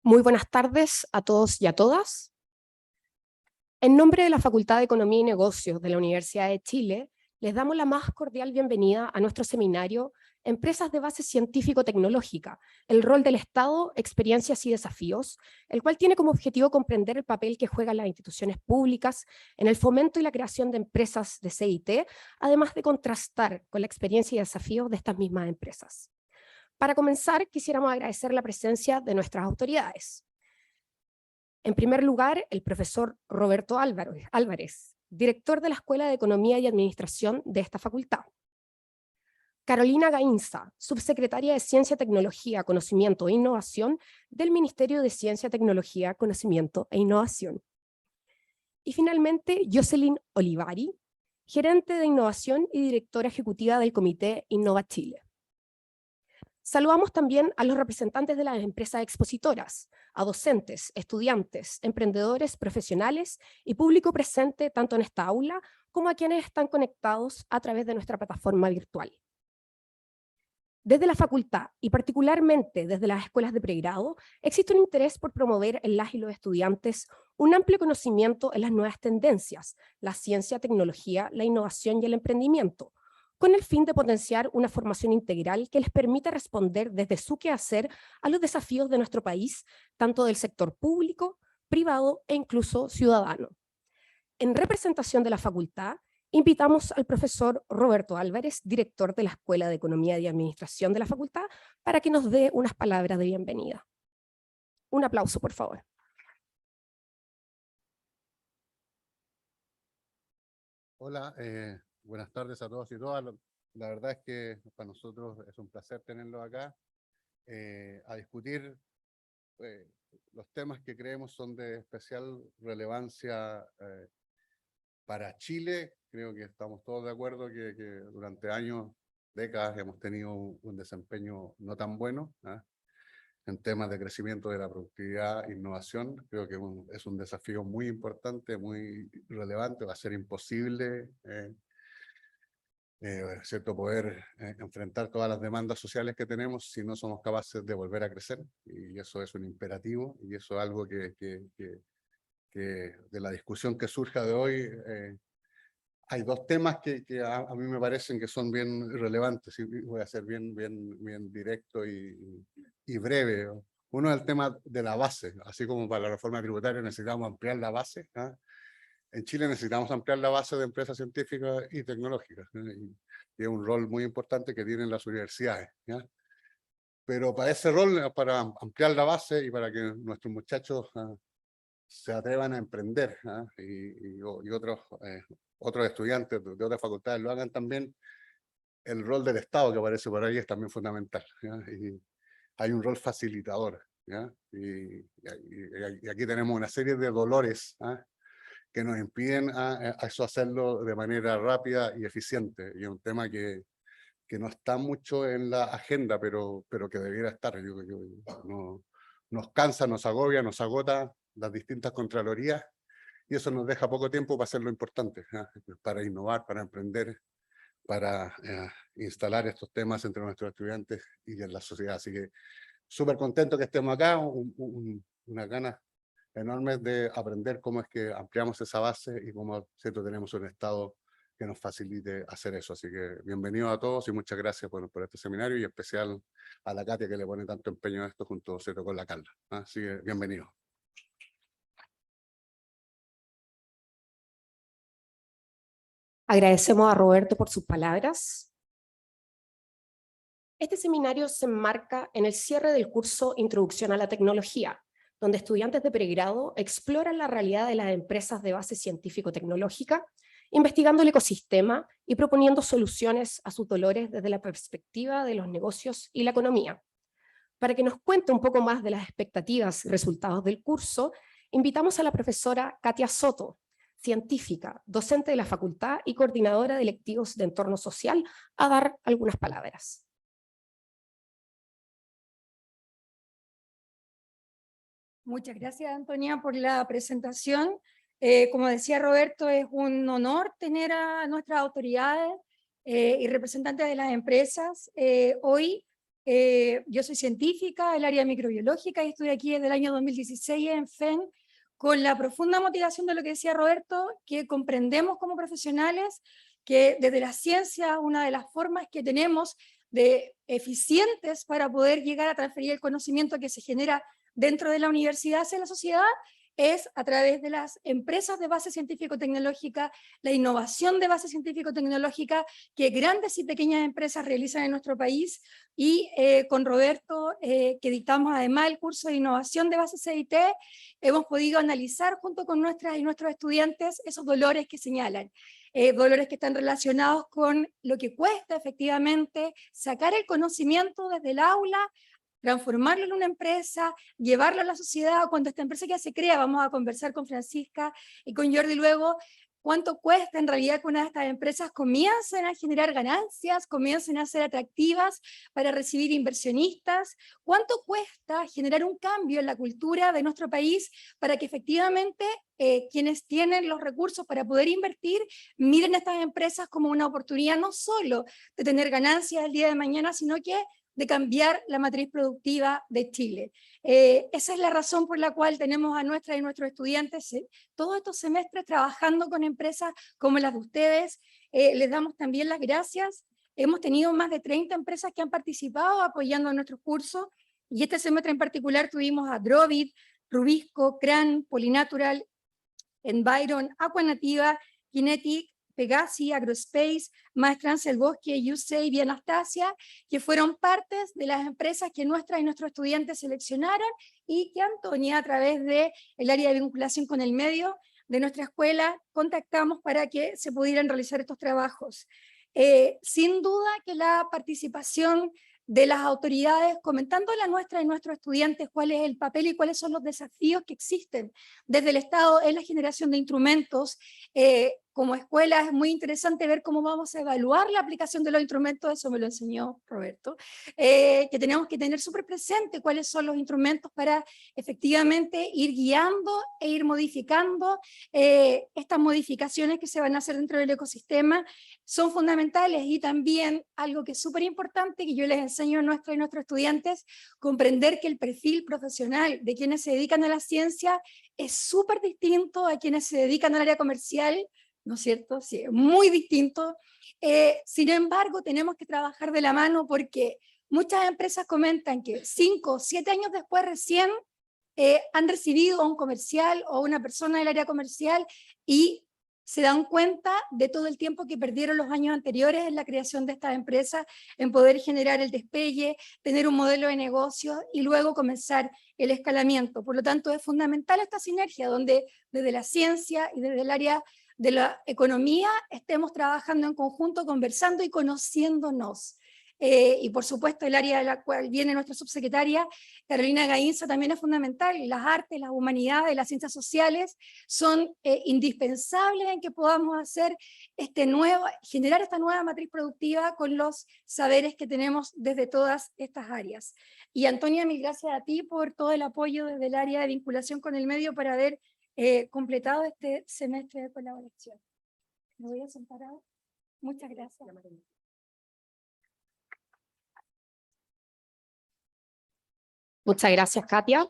Muy buenas tardes a todos y a todas. En nombre de la Facultad de Economía y Negocios de la Universidad de Chile, les damos la más cordial bienvenida a nuestro seminario Empresas de Base Científico-Tecnológica, el rol del Estado, experiencias y desafíos, el cual tiene como objetivo comprender el papel que juegan las instituciones públicas en el fomento y la creación de empresas de CIT, además de contrastar con la experiencia y desafíos de estas mismas empresas. Para comenzar, quisiéramos agradecer la presencia de nuestras autoridades. En primer lugar, el profesor Roberto Álvarez, director de la Escuela de Economía y Administración de esta facultad. Carolina Gainza, subsecretaria de Ciencia, Tecnología, Conocimiento e Innovación del Ministerio de Ciencia, Tecnología, Conocimiento e Innovación. Y finalmente, Jocelyn Olivari, gerente de Innovación y directora ejecutiva del Comité Innova Chile. Saludamos también a los representantes de las empresas expositoras, a docentes, estudiantes, emprendedores, profesionales y público presente tanto en esta aula como a quienes están conectados a través de nuestra plataforma virtual. Desde la facultad y particularmente desde las escuelas de pregrado, existe un interés por promover en las y los estudiantes un amplio conocimiento en las nuevas tendencias, la ciencia, tecnología, la innovación y el emprendimiento, con el fin de potenciar una formación integral que les permita responder desde su quehacer a los desafíos de nuestro país, tanto del sector público, privado e incluso ciudadano. En representación de la facultad, invitamos al profesor Roberto Álvarez, director de la Escuela de Economía y Administración de la facultad, para que nos dé unas palabras de bienvenida. Un aplauso, por favor. Hola, buenas tardes a todos y todas. La verdad es que para nosotros es un placer tenerlos acá a discutir los temas que creemos son de especial relevancia para Chile. Creo que estamos todos de acuerdo que durante años, décadas, hemos tenido un desempeño no tan bueno en temas de crecimiento de la productividad e innovación. Creo que es un desafío muy importante, muy relevante. Va a ser imposible ¿cierto? Poder enfrentar todas las demandas sociales que tenemos si no somos capaces de volver a crecer, y eso es un imperativo, y eso es algo que de la discusión que surja de hoy, hay dos temas que a mí me parecen que son bien relevantes, y voy a ser bien directo y breve. Uno es el tema de la base. Así como para la reforma tributaria necesitamos ampliar la base, en Chile necesitamos ampliar la base de empresas científicas y tecnológicas, y es un rol muy importante que tienen las universidades, ¿ya? Pero para ese rol, para ampliar la base y para que nuestros muchachos se atrevan a emprender, y otros estudiantes de otras facultades lo hagan también, el rol del Estado que aparece por ahí es también fundamental, ¿ya? Y hay un rol facilitador, ¿ya? Y aquí tenemos una serie de dolores que nos impiden a eso hacerlo de manera rápida y eficiente, y es un tema que no está mucho en la agenda, pero que debiera estar. Nos cansa, nos agobia, nos agota las distintas contralorías, y eso nos deja poco tiempo para hacer lo importante, para innovar, para emprender, para instalar estos temas entre nuestros estudiantes y en la sociedad. Así que súper contento que estemos acá, unas ganas enormes de aprender cómo es que ampliamos esa base y cómo, ¿cierto?, tenemos un Estado que nos facilite hacer eso. Así que bienvenidos a todos y muchas gracias por este seminario, y en especial a la Katia, que le pone tanto empeño a esto junto, ¿cierto?, con la Carla. Así que bienvenidos. Agradecemos a Roberto por sus palabras. Este seminario se enmarca en el cierre del curso Introducción a la Tecnología, donde estudiantes de pregrado exploran la realidad de las empresas de base científico-tecnológica, investigando el ecosistema y proponiendo soluciones a sus dolores desde la perspectiva de los negocios y la economía. Para que nos cuente un poco más de las expectativas y resultados del curso, invitamos a la profesora Katia Soto, científica, docente de la facultad y coordinadora de electivos de entorno social, a dar algunas palabras. Muchas gracias, Antonia, por la presentación. Como decía Roberto, es un honor tener a nuestras autoridades y representantes de las empresas hoy Yo soy científica del área microbiológica y estoy aquí desde el año 2016 en FEN, con la profunda motivación de lo que decía Roberto, que comprendemos como profesionales que desde la ciencia una de las formas que tenemos de eficientes para poder llegar a transferir el conocimiento que se genera dentro de la universidad hacia la sociedad es a través de las empresas de base científico-tecnológica, la innovación de base científico-tecnológica que grandes y pequeñas empresas realizan en nuestro país, y con Roberto, que dictamos además el curso de innovación de base CIT, hemos podido analizar junto con nuestras y nuestros estudiantes esos dolores que señalan. Dolores que están relacionados con lo que cuesta efectivamente sacar el conocimiento desde el aula, transformarlo en una empresa, llevarlo a la sociedad. Cuando esta empresa ya se crea, vamos a conversar con Francisca y con Jordi luego, cuánto cuesta en realidad que una de estas empresas comiencen a generar ganancias, comiencen a ser atractivas para recibir inversionistas, cuánto cuesta generar un cambio en la cultura de nuestro país para que efectivamente quienes tienen los recursos para poder invertir miren a estas empresas como una oportunidad no solo de tener ganancias el día de mañana, sino que de cambiar la matriz productiva de Chile. Esa es la razón por la cual tenemos a nuestras y nuestros estudiantes todos estos semestres trabajando con empresas como las de ustedes. Les damos también las gracias. Hemos tenido más de 30 empresas que han participado apoyando nuestros cursos, y este semestre en particular tuvimos a Drovit, Rubisco, Cran, Polinatural, Environ, Aquanativa, Kinetic, Pegasi, Agrospace, Maestrance El Bosque, USAID y Anastasia, que fueron partes de las empresas que nuestras y nuestros estudiantes seleccionaron y que Antonia, a través del área de vinculación con el medio de nuestra escuela, contactamos para que se pudieran realizar estos trabajos. Sin duda que la participación de las autoridades, comentándole a nuestras y nuestros estudiantes cuál es el papel y cuáles son los desafíos que existen desde el Estado en la generación de instrumentos. Como escuela es muy interesante ver cómo vamos a evaluar la aplicación de los instrumentos, eso me lo enseñó Roberto, que tenemos que tener súper presente cuáles son los instrumentos para efectivamente ir guiando e ir modificando. Estas modificaciones que se van a hacer dentro del ecosistema son fundamentales, y también algo que es súper importante que yo les enseño a nuestros y nuestros estudiantes, comprender que el perfil profesional de quienes se dedican a la ciencia es súper distinto a quienes se dedican al área comercial, ¿no es cierto? Sí, muy distinto. Sin embargo, tenemos que trabajar de la mano, porque muchas empresas comentan que 5 o 7 años después recién han recibido a un comercial o una persona del área comercial y se dan cuenta de todo el tiempo que perdieron los años anteriores en la creación de estas empresas, en poder generar el despegue, tener un modelo de negocio y luego comenzar el escalamiento. Por lo tanto, es fundamental esta sinergia donde desde la ciencia y desde el área de la economía estemos trabajando en conjunto, conversando y conociéndonos. Y por supuesto el área de la cual viene nuestra subsecretaria Carolina Gainza también es fundamental. Las artes, las humanidades, las ciencias sociales son indispensables en que podamos hacer generar esta nueva matriz productiva con los saberes que tenemos desde todas estas áreas. Y Antonia, mil gracias a ti por todo el apoyo desde el área de vinculación con el medio para haber completado este semestre de colaboración. Me voy a sentar ahora. Muchas gracias. Muchas gracias, Katia.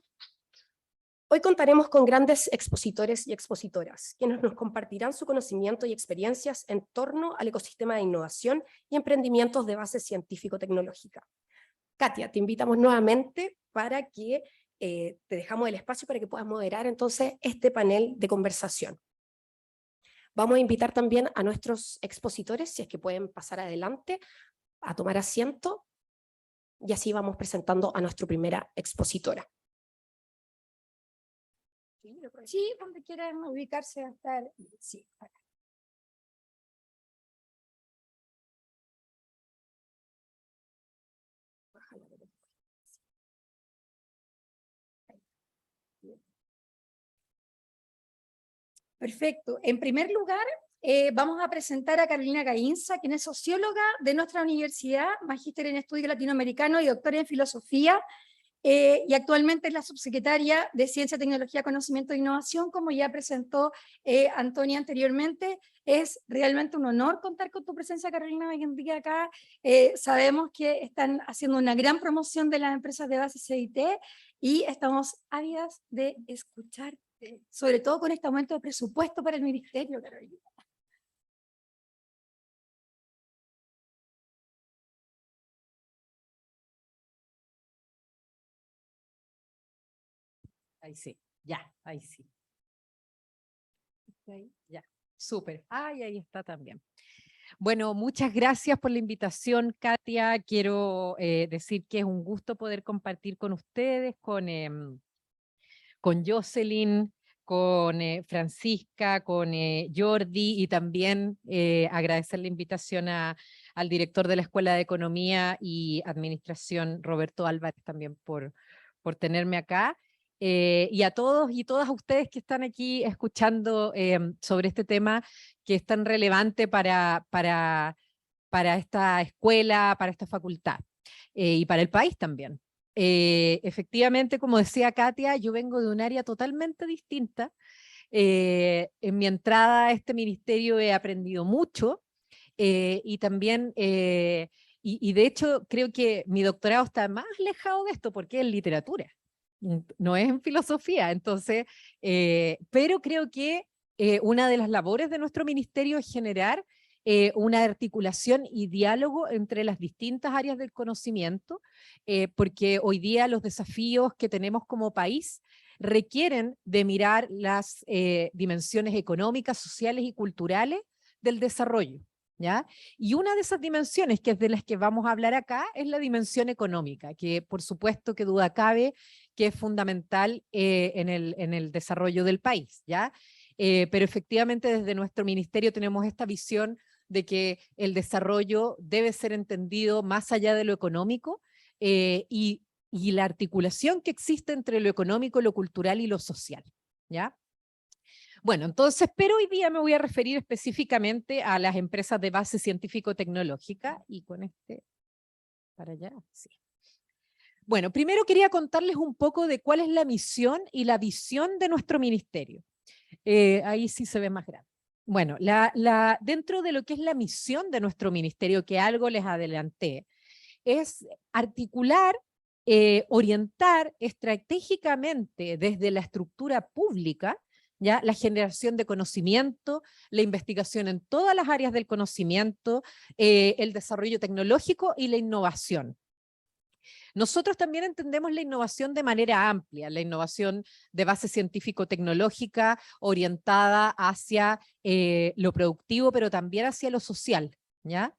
Hoy contaremos con grandes expositores y expositoras, quienes nos compartirán su conocimiento y experiencias en torno al ecosistema de innovación y emprendimientos de base científico-tecnológica. Katia, te invitamos nuevamente para que te dejamos el espacio para que puedas moderar entonces este panel de conversación. Vamos a invitar también a nuestros expositores, si es que pueden pasar adelante, a tomar asiento, y así vamos presentando a nuestra primera expositora. Sí, donde quieran ubicarse hasta sí. Perfecto. En primer lugar, vamos a presentar a Carolina Gainza, quien es socióloga de nuestra universidad, magíster en estudios latinoamericanos y doctora en filosofía. y actualmente es la subsecretaria de Ciencia, Tecnología, Conocimiento e Innovación, como ya presentó Antonia anteriormente. Es realmente un honor contar con tu presencia, Carolina, hoy en día acá. Sabemos que están haciendo una gran promoción de las empresas de base CIT y estamos ávidas de escucharte, sobre todo con este aumento de presupuesto para el ministerio, Carolina. Ahí sí, ya, ahí sí. Okay, ya, súper. Ay, ahí está también. Bueno, muchas gracias por la invitación, Katia. Quiero decir que es un gusto poder compartir con ustedes, con Jocelyn, con Francisca, con Jordi, y también agradecer la invitación al director de la Escuela de Economía y Administración, Roberto Álvarez, también por tenerme acá. Y a todos y todas ustedes que están aquí escuchando sobre este tema que es tan relevante para esta escuela, para esta facultad y para el país también. Efectivamente, como decía Katia, yo vengo de un área totalmente distinta. En mi entrada a este ministerio he aprendido mucho y también, y de hecho creo que mi doctorado está más alejado de esto porque es en literatura, no es en filosofía. Entonces, pero creo que una de las labores de nuestro ministerio es generar una articulación y diálogo entre las distintas áreas del conocimiento, porque hoy día los desafíos que tenemos como país requieren de mirar las dimensiones económicas, sociales y culturales del desarrollo, ¿ya? Y una de esas dimensiones, que es de las que vamos a hablar acá, es la dimensión económica, que por supuesto que duda cabe que es fundamental en el desarrollo del país, ¿ya? Pero efectivamente desde nuestro ministerio tenemos esta visión de que el desarrollo debe ser entendido más allá de lo económico y la articulación que existe entre lo económico, lo cultural y lo social, ¿ya? Bueno, entonces, pero hoy día me voy a referir específicamente a las empresas de base científico-tecnológica, y con este, para allá, sí. Bueno, primero quería contarles un poco de cuál es la misión y la visión de nuestro ministerio. Ahí sí se ve más grande. Bueno, dentro de lo que es la misión de nuestro ministerio, que algo les adelanté, es articular, orientar estratégicamente desde la estructura pública, ¿ya? La generación de conocimiento, la investigación en todas las áreas del conocimiento, el desarrollo tecnológico y la innovación. Nosotros también entendemos la innovación de manera amplia, la innovación de base científico-tecnológica orientada hacia lo productivo, pero también hacia lo social, ¿ya?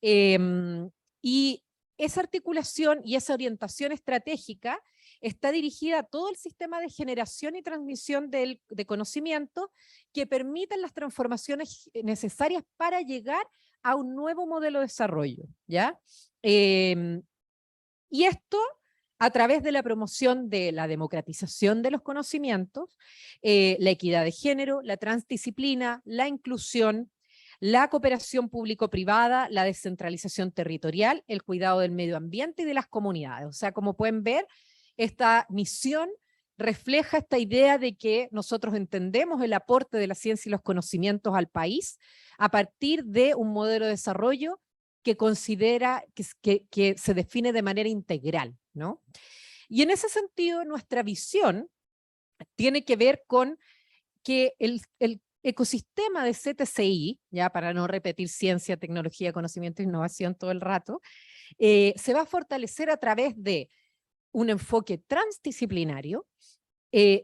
Y esa articulación y esa orientación estratégica está dirigida a todo el sistema de generación y transmisión de conocimiento que permitan las transformaciones necesarias para llegar a un nuevo modelo de desarrollo, ¿ya? Y esto a través de la promoción de la democratización de los conocimientos, la equidad de género, la transdisciplina, la inclusión, la cooperación público-privada, la descentralización territorial, el cuidado del medio ambiente y de las comunidades. O sea, como pueden ver, esta misión refleja esta idea de que nosotros entendemos el aporte de la ciencia y los conocimientos al país a partir de un modelo de desarrollo que considera, que se define de manera integral, ¿no? Y en ese sentido, nuestra visión tiene que ver con que el ecosistema de CTCI, ya para no repetir ciencia, tecnología, conocimiento e innovación todo el rato, se va a fortalecer a través de un enfoque transdisciplinario,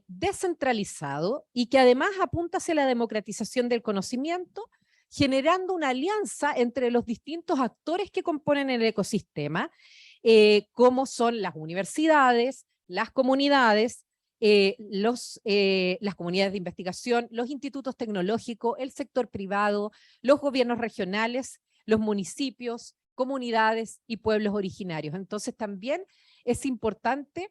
descentralizado y que además apunta hacia la democratización del conocimiento, generando una alianza entre los distintos actores que componen el ecosistema, como son las universidades, las comunidades, las comunidades de investigación, los institutos tecnológicos, el sector privado, los gobiernos regionales, los municipios, comunidades y pueblos originarios. Entonces también es importante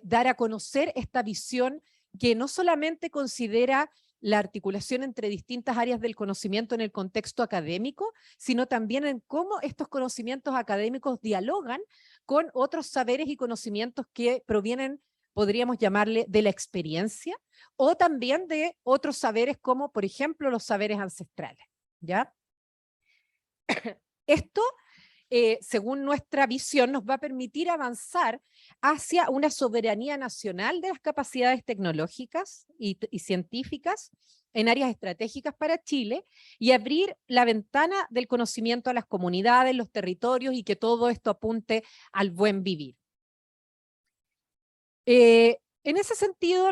dar a conocer esta visión que no solamente considera la articulación entre distintas áreas del conocimiento en el contexto académico, sino también en cómo estos conocimientos académicos dialogan con otros saberes y conocimientos que provienen, podríamos llamarle, de la experiencia, o también de otros saberes como, por ejemplo, los saberes ancestrales, ¿ya? Esto, según nuestra visión, nos va a permitir avanzar hacia una soberanía nacional de las capacidades tecnológicas y científicas en áreas estratégicas para Chile y abrir la ventana del conocimiento a las comunidades, los territorios y que todo esto apunte al buen vivir. En ese sentido,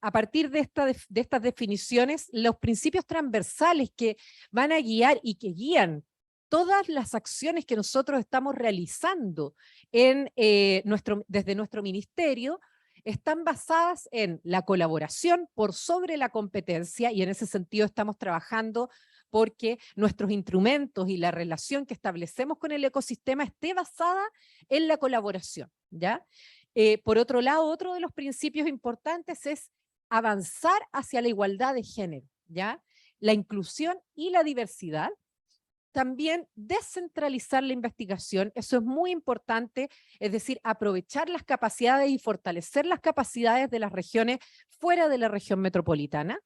a partir de estas definiciones, los principios transversales que van a guiar y que guían todas las acciones que nosotros estamos realizando desde nuestro ministerio están basadas en la colaboración por sobre la competencia, y en ese sentido estamos trabajando porque nuestros instrumentos y la relación que establecemos con el ecosistema esté basada en la colaboración, ¿ya? Por otro lado, otro de los principios importantes es avanzar hacia la igualdad de género, ¿ya? La inclusión y la diversidad. También descentralizar la investigación, eso es muy importante, es decir, aprovechar las capacidades y fortalecer las capacidades de las regiones fuera de la región metropolitana.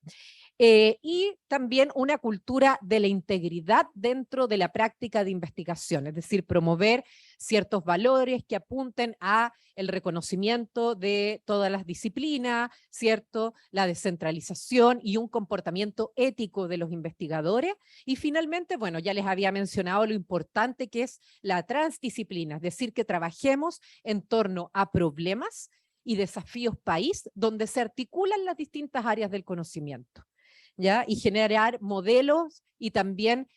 Y también una cultura de la integridad dentro de la práctica de investigación, es decir, promover ciertos valores que apunten a el reconocimiento de todas las disciplinas, ¿cierto? La descentralización y un comportamiento ético de los investigadores. Y finalmente, bueno, ya les había mencionado lo importante que es la transdisciplina, es decir, que trabajemos en torno a problemas y desafíos país donde se articulan las distintas áreas del conocimiento, ¿ya? Y generar modelos y también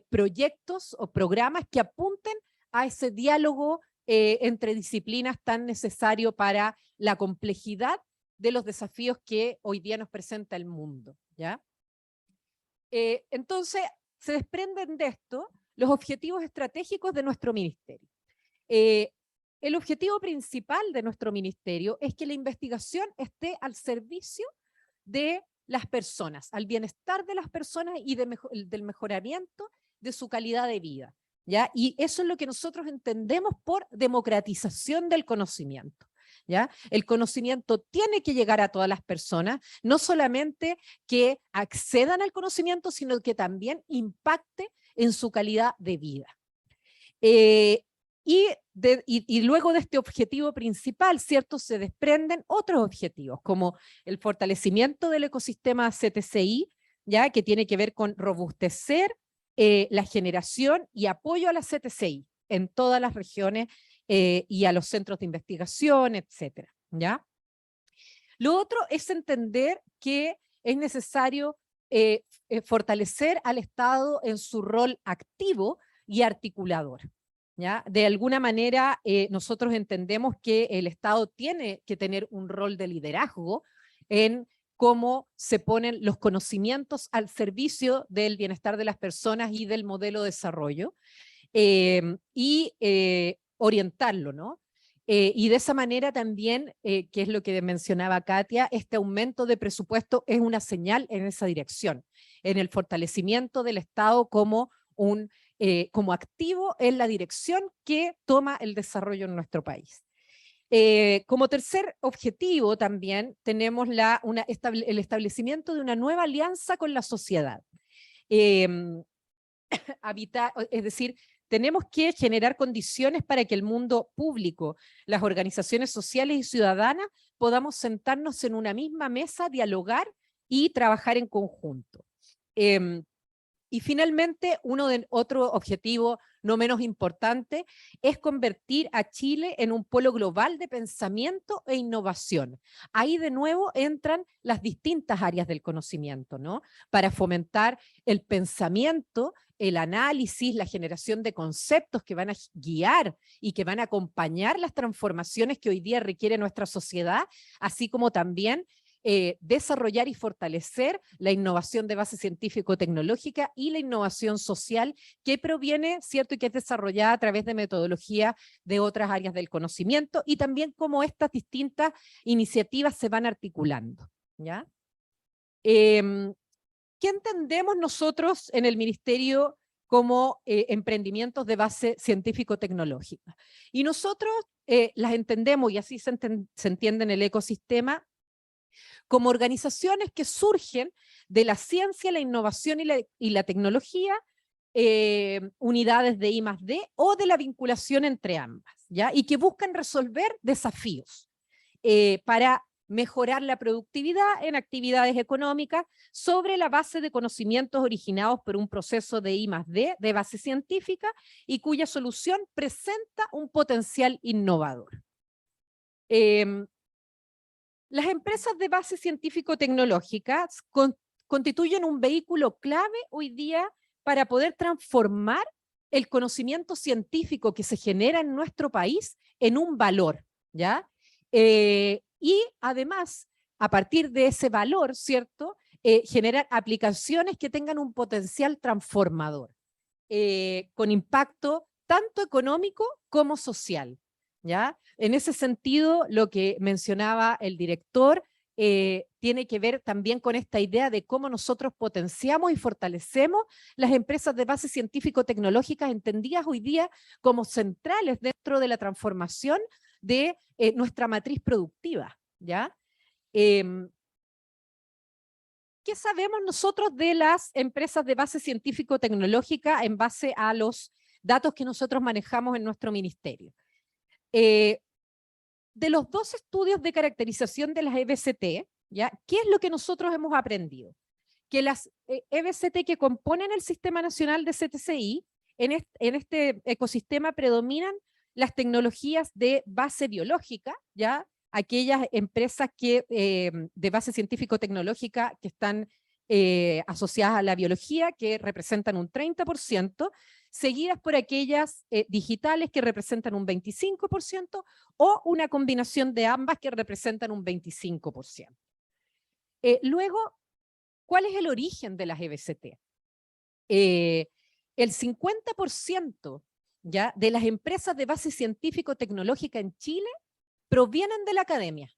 proyectos o programas que apunten a ese diálogo entre disciplinas tan necesario para la complejidad de los desafíos que hoy día nos presenta el mundo, ¿ya? Entonces, se desprenden de esto los objetivos estratégicos de nuestro ministerio. El objetivo principal de nuestro ministerio es que la investigación esté al servicio de las personas, al bienestar de las personas y del mejoramiento de su calidad de vida, ¿ya? Y eso es lo que nosotros entendemos por democratización del conocimiento, ¿ya? El conocimiento tiene que llegar a todas las personas, no solamente que accedan al conocimiento, sino que también impacte en su calidad de vida. Y luego de este objetivo principal, ¿cierto?, se desprenden otros objetivos, como el fortalecimiento del ecosistema CTCI, ¿ya?, que tiene que ver con robustecer la generación y apoyo a la CTCI en todas las regiones y a los centros de investigación, etcétera, ¿ya? Lo otro es entender que es necesario fortalecer al Estado en su rol activo y articulador, ¿ya? De alguna manera, nosotros entendemos que el Estado tiene que tener un rol de liderazgo en cómo se ponen los conocimientos al servicio del bienestar de las personas y del modelo de desarrollo, y orientarlo, ¿no? Y de esa manera también, que es lo que mencionaba Katia, este aumento de presupuesto es una señal en esa dirección, en el fortalecimiento del Estado como como activo en la dirección que toma el desarrollo en nuestro país. Como tercer objetivo también tenemos el establecimiento de una nueva alianza con la sociedad. Es decir, tenemos que generar condiciones para que el mundo público, las organizaciones sociales y ciudadanas podamos sentarnos en una misma mesa, dialogar y trabajar en conjunto. Y finalmente, otro objetivo no menos importante es convertir a Chile en un polo global de pensamiento e innovación. Ahí de nuevo entran las distintas áreas del conocimiento, ¿no? Para fomentar el pensamiento, el análisis, la generación de conceptos que van a guiar y que van a acompañar las transformaciones que hoy día requiere nuestra sociedad, así como también desarrollar y fortalecer la innovación de base científico-tecnológica y la innovación social que proviene, ¿cierto?, y que es desarrollada a través de metodología de otras áreas del conocimiento, y también cómo estas distintas iniciativas se van articulando, ¿ya? ¿Qué entendemos nosotros en el Ministerio como emprendimientos de base científico-tecnológica? Y nosotros las entendemos, y así se entiende en el ecosistema, como organizaciones que surgen de la ciencia, la innovación y la tecnología, unidades de I+D o de la vinculación entre ambas, ¿ya? Y que buscan resolver desafíos para mejorar la productividad en actividades económicas sobre la base de conocimientos originados por un proceso de I+D de base científica y cuya solución presenta un potencial innovador. Las empresas de base científico-tecnológica constituyen un vehículo clave hoy día para poder transformar el conocimiento científico que se genera en nuestro país en un valor, ¿ya? Y además, a partir de ese valor, ¿cierto?, generar aplicaciones que tengan un potencial transformador, con impacto tanto económico como social, ¿ya? En ese sentido, lo que mencionaba el director tiene que ver también con esta idea de cómo nosotros potenciamos y fortalecemos las empresas de base científico-tecnológicas entendidas hoy día como centrales dentro de la transformación de nuestra matriz productiva, ¿ya? ¿Qué sabemos nosotros de las empresas de base científico-tecnológica en base a los datos que nosotros manejamos en nuestro ministerio? De los 2 estudios de caracterización de las EBCT, ¿ya? ¿Qué es lo que nosotros hemos aprendido? Que las EBCT que componen el Sistema Nacional de CTCI, en este ecosistema predominan las tecnologías de base biológica, ¿ya? Aquellas empresas que, de base científico-tecnológica que están asociadas a la biología, que representan un 30%, seguidas por aquellas digitales que representan un 25%, o una combinación de ambas que representan un 25%. Luego, ¿cuál es el origen de las EBCT? El 50% ¿ya? de las empresas de base científico-tecnológica en Chile provienen de la academia.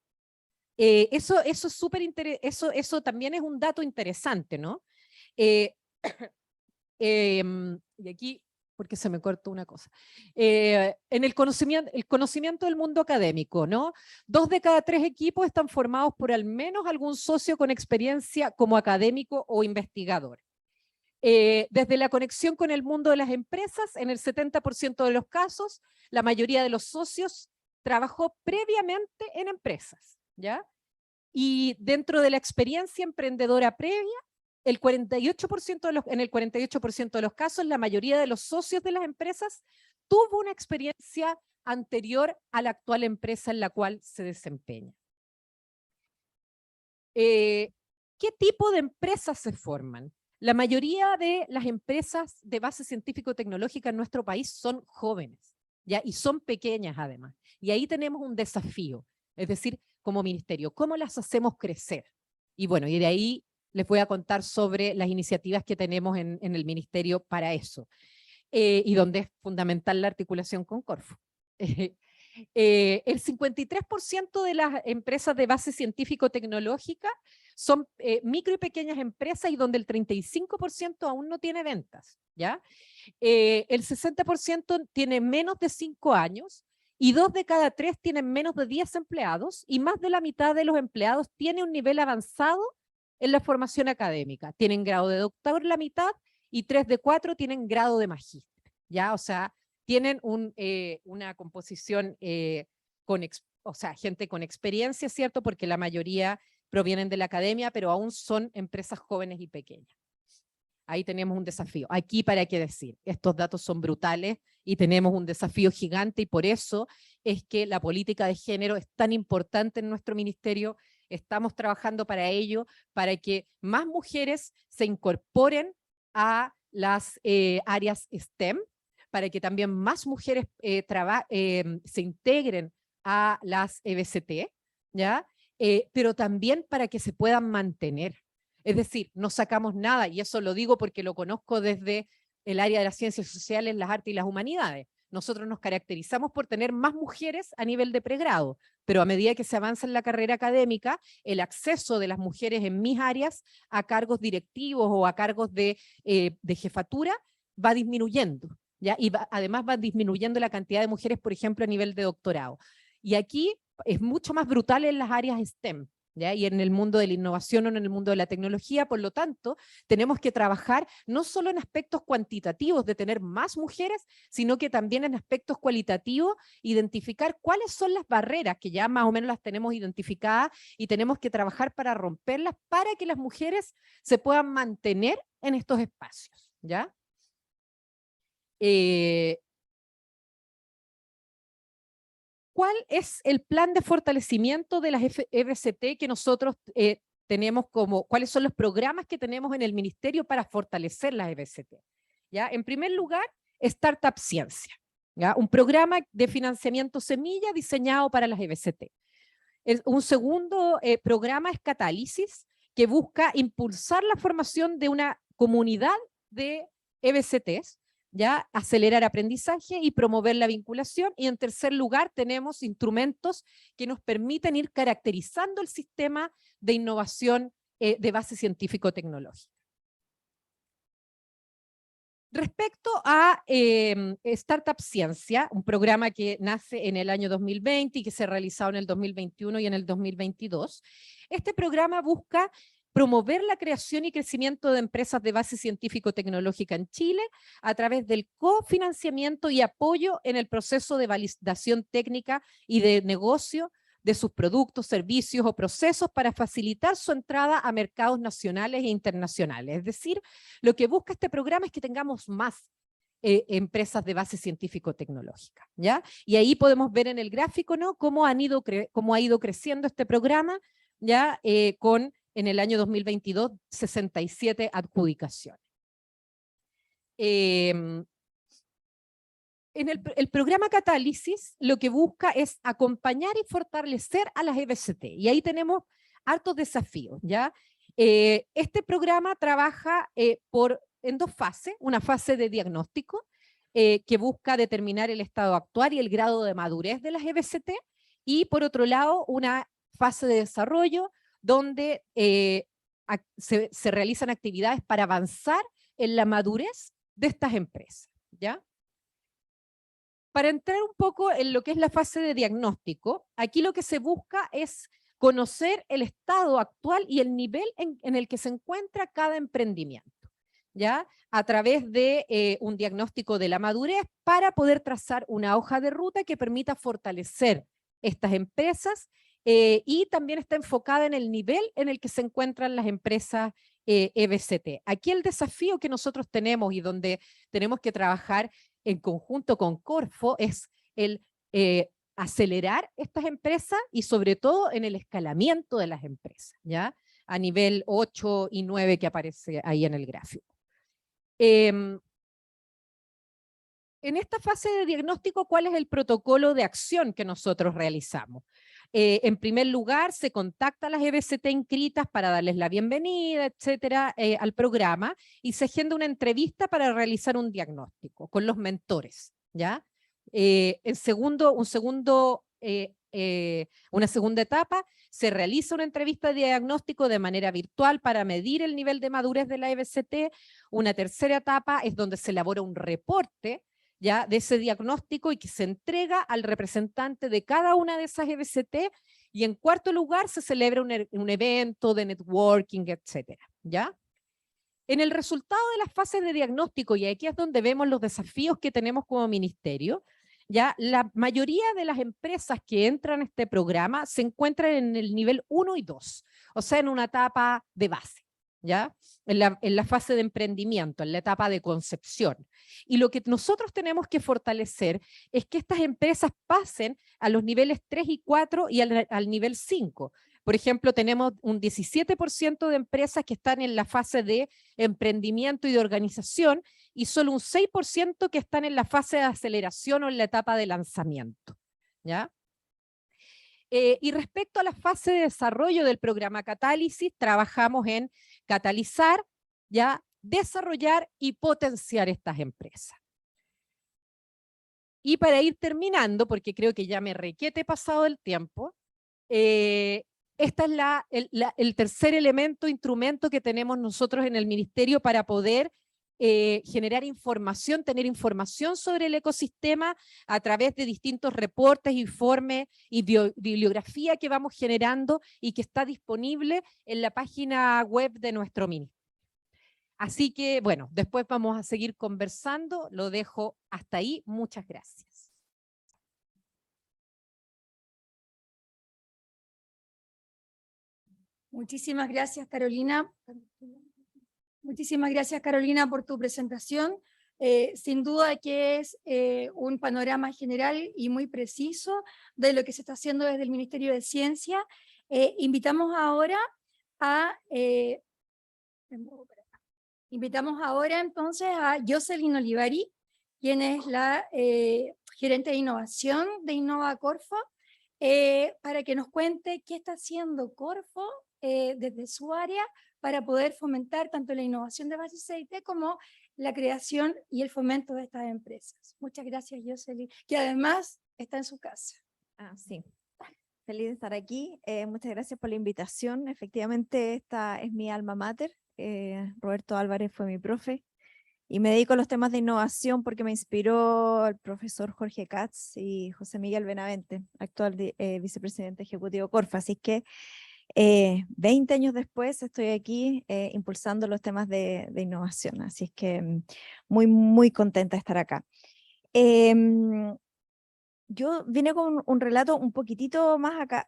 Eso es súper interesante, eso también es un dato interesante, ¿no? Y aquí, porque se me cortó una cosa, en el conocimiento del mundo académico, ¿no? 2 de cada 3 equipos están formados por al menos algún socio con experiencia como académico o investigador. Desde la conexión con el mundo de las empresas, en el 70% de los casos, la mayoría de los socios trabajó previamente en empresas, ¿ya? Y dentro de la experiencia emprendedora previa, en el 48% de los casos, la mayoría de los socios de las empresas tuvo una experiencia anterior a la actual empresa en la cual se desempeña. ¿Qué tipo de empresas se forman? La mayoría de las empresas de base científico-tecnológica en nuestro país son jóvenes, ¿ya? Y son pequeñas además. Y ahí tenemos un desafío, es decir, como ministerio, ¿cómo las hacemos crecer? Y bueno, y de ahí les voy a contar sobre las iniciativas que tenemos en el ministerio para eso, y donde es fundamental la articulación con Corfo. El 53% de las empresas de base científico-tecnológica son micro y pequeñas empresas, y donde el 35% aún no tiene ventas, ¿ya? El 60% tiene menos de 5 años, y 2 de cada 3 tienen menos de 10 empleados, y más de la mitad de los empleados tiene un nivel avanzado en la formación académica. Tienen grado de doctor la mitad, y 3 de 4 tienen grado de magíster, ¿ya? O sea, tienen una composición o sea, gente con experiencia, ¿cierto? Porque la mayoría provienen de la academia, pero aún son empresas jóvenes y pequeñas. Ahí tenemos un desafío. Aquí, ¿para qué decir? Estos datos son brutales y tenemos un desafío gigante, y por eso es que la política de género es tan importante en nuestro ministerio. Estamos trabajando para ello, para que más mujeres se incorporen a las áreas STEM, para que también más mujeres se integren a las EBCT, ¿ya? Pero también para que se puedan mantener. Es decir, no sacamos nada, y eso lo digo porque lo conozco desde el área de las ciencias sociales, las artes y las humanidades. Nosotros nos caracterizamos por tener más mujeres a nivel de pregrado, pero a medida que se avanza en la carrera académica, el acceso de las mujeres en mis áreas a cargos directivos o a cargos de jefatura va disminuyendo, ¿ya? Y además va disminuyendo la cantidad de mujeres, por ejemplo, a nivel de doctorado. Y aquí es mucho más brutal en las áreas STEM, ¿ya? Y en el mundo de la innovación o en el mundo de la tecnología. Por lo tanto, tenemos que trabajar no solo en aspectos cuantitativos de tener más mujeres, sino que también en aspectos cualitativos, identificar cuáles son las barreras, que ya más o menos las tenemos identificadas, y tenemos que trabajar para romperlas, para que las mujeres se puedan mantener en estos espacios, ¿ya? ¿Cuál es el plan de fortalecimiento de las EBCT que nosotros tenemos cuáles son los programas que tenemos en el ministerio para fortalecer las EBCT? ¿Ya? En primer lugar, Startup Ciencia, ¿ya? Un programa de financiamiento semilla diseñado para las EBCT. Un segundo programa es Catálisis, que busca impulsar la formación de una comunidad de EBCTs, ¿ya? Acelerar aprendizaje y promover la vinculación. Y en tercer lugar tenemos instrumentos que nos permiten ir caracterizando el sistema de innovación de base científico-tecnológica. Respecto a Startup Ciencia, un programa que nace en el año 2020 y que se ha realizado en el 2021 y en el 2022, este programa busca promover la creación y crecimiento de empresas de base científico-tecnológica en Chile a través del cofinanciamiento y apoyo en el proceso de validación técnica y de negocio de sus productos, servicios o procesos para facilitar su entrada a mercados nacionales e internacionales. Es decir, lo que busca este programa es que tengamos más empresas de base científico-tecnológica, ¿ya? Y ahí podemos ver en el gráfico, ¿no?, cómo ha ido creciendo este programa, ¿ya? En el año 2022, 67 adjudicaciones. El programa Catálisis lo que busca es acompañar y fortalecer a las EBCT, y ahí tenemos hartos desafíos, ¿ya? Este programa trabaja en dos fases: una fase de diagnóstico, que busca determinar el estado actual y el grado de madurez de las EBCT, y por otro lado, una fase de desarrollo, donde se realizan actividades para avanzar en la madurez de estas empresas, ¿ya? Para entrar un poco en lo que es la fase de diagnóstico, aquí lo que se busca es conocer el estado actual y el nivel en el que se encuentra cada emprendimiento, ¿ya? A través de un diagnóstico de la madurez, para poder trazar una hoja de ruta que permita fortalecer estas empresas, y también está enfocada en el nivel en el que se encuentran las empresas EBCT. Aquí el desafío que nosotros tenemos y donde tenemos que trabajar en conjunto con Corfo es el acelerar estas empresas, y sobre todo en el escalamiento de las empresas, ¿ya? A nivel 8 y 9 que aparece ahí en el gráfico. En esta fase de diagnóstico, ¿cuál es el protocolo de acción que nosotros realizamos? En primer lugar, se contacta a las EBCT inscritas para darles la bienvenida, etcétera, al programa, y se agenda una entrevista para realizar un diagnóstico con los mentores, ¿ya? Una segunda etapa, se realiza una entrevista de diagnóstico de manera virtual para medir el nivel de madurez de la EBCT. Una tercera etapa es donde se elabora un reporte, ¿ya?, de ese diagnóstico, y que se entrega al representante de cada una de esas EBCT, y en cuarto lugar se celebra un evento de networking, etcétera, ¿ya? En el resultado de las fases de diagnóstico, y aquí es donde vemos los desafíos que tenemos como ministerio, ya la mayoría de las empresas que entran a este programa se encuentran en el nivel 1 y 2, o sea, en una etapa de base, ¿ya? En la fase de emprendimiento, en la etapa de concepción. Y lo que nosotros tenemos que fortalecer es que estas empresas pasen a los niveles 3 y 4 y al nivel 5. Por ejemplo, tenemos un 17% de empresas que están en la fase de emprendimiento y de organización, y solo un 6% que están en la fase de aceleración o en la etapa de lanzamiento, ¿ya? Y respecto a la fase de desarrollo del programa Catálisis, trabajamos en catalizar, ¿ya?, desarrollar y potenciar estas empresas. Y para ir terminando, porque creo que ya me requete pasado el tiempo, este es el tercer elemento, instrumento que tenemos nosotros en el ministerio para poder generar información, tener información sobre el ecosistema a través de distintos reportes, informes y bibliografía que vamos generando y que está disponible en la página web de nuestro ministerio. Así que, bueno, después vamos a seguir conversando. Lo dejo hasta ahí. Muchas gracias. Muchísimas gracias, Carolina. Muchísimas gracias, Carolina, por tu presentación. Sin duda que es un panorama general y muy preciso de lo que se está haciendo desde el Ministerio de Ciencia. Invitamos ahora entonces a Jocelyn Olivari, quien es la gerente de innovación de Innova Corfo, para que nos cuente qué está haciendo Corfo desde su área para poder fomentar tanto la innovación de base CIT como la creación y el fomento de estas empresas. Muchas gracias, Jocelyn, que además está en su casa. Sí, feliz de estar aquí. Muchas gracias por la invitación. Efectivamente, esta es mi alma mater. Roberto Álvarez fue mi profe y me dedico a los temas de innovación porque me inspiró el profesor Jorge Katz y José Miguel Benavente, actual vicepresidente ejecutivo Corfo. Así que 20 años después estoy aquí impulsando los temas de innovación. Así es que muy, muy contenta de estar acá. Yo vine con un relato un poquitito más acá.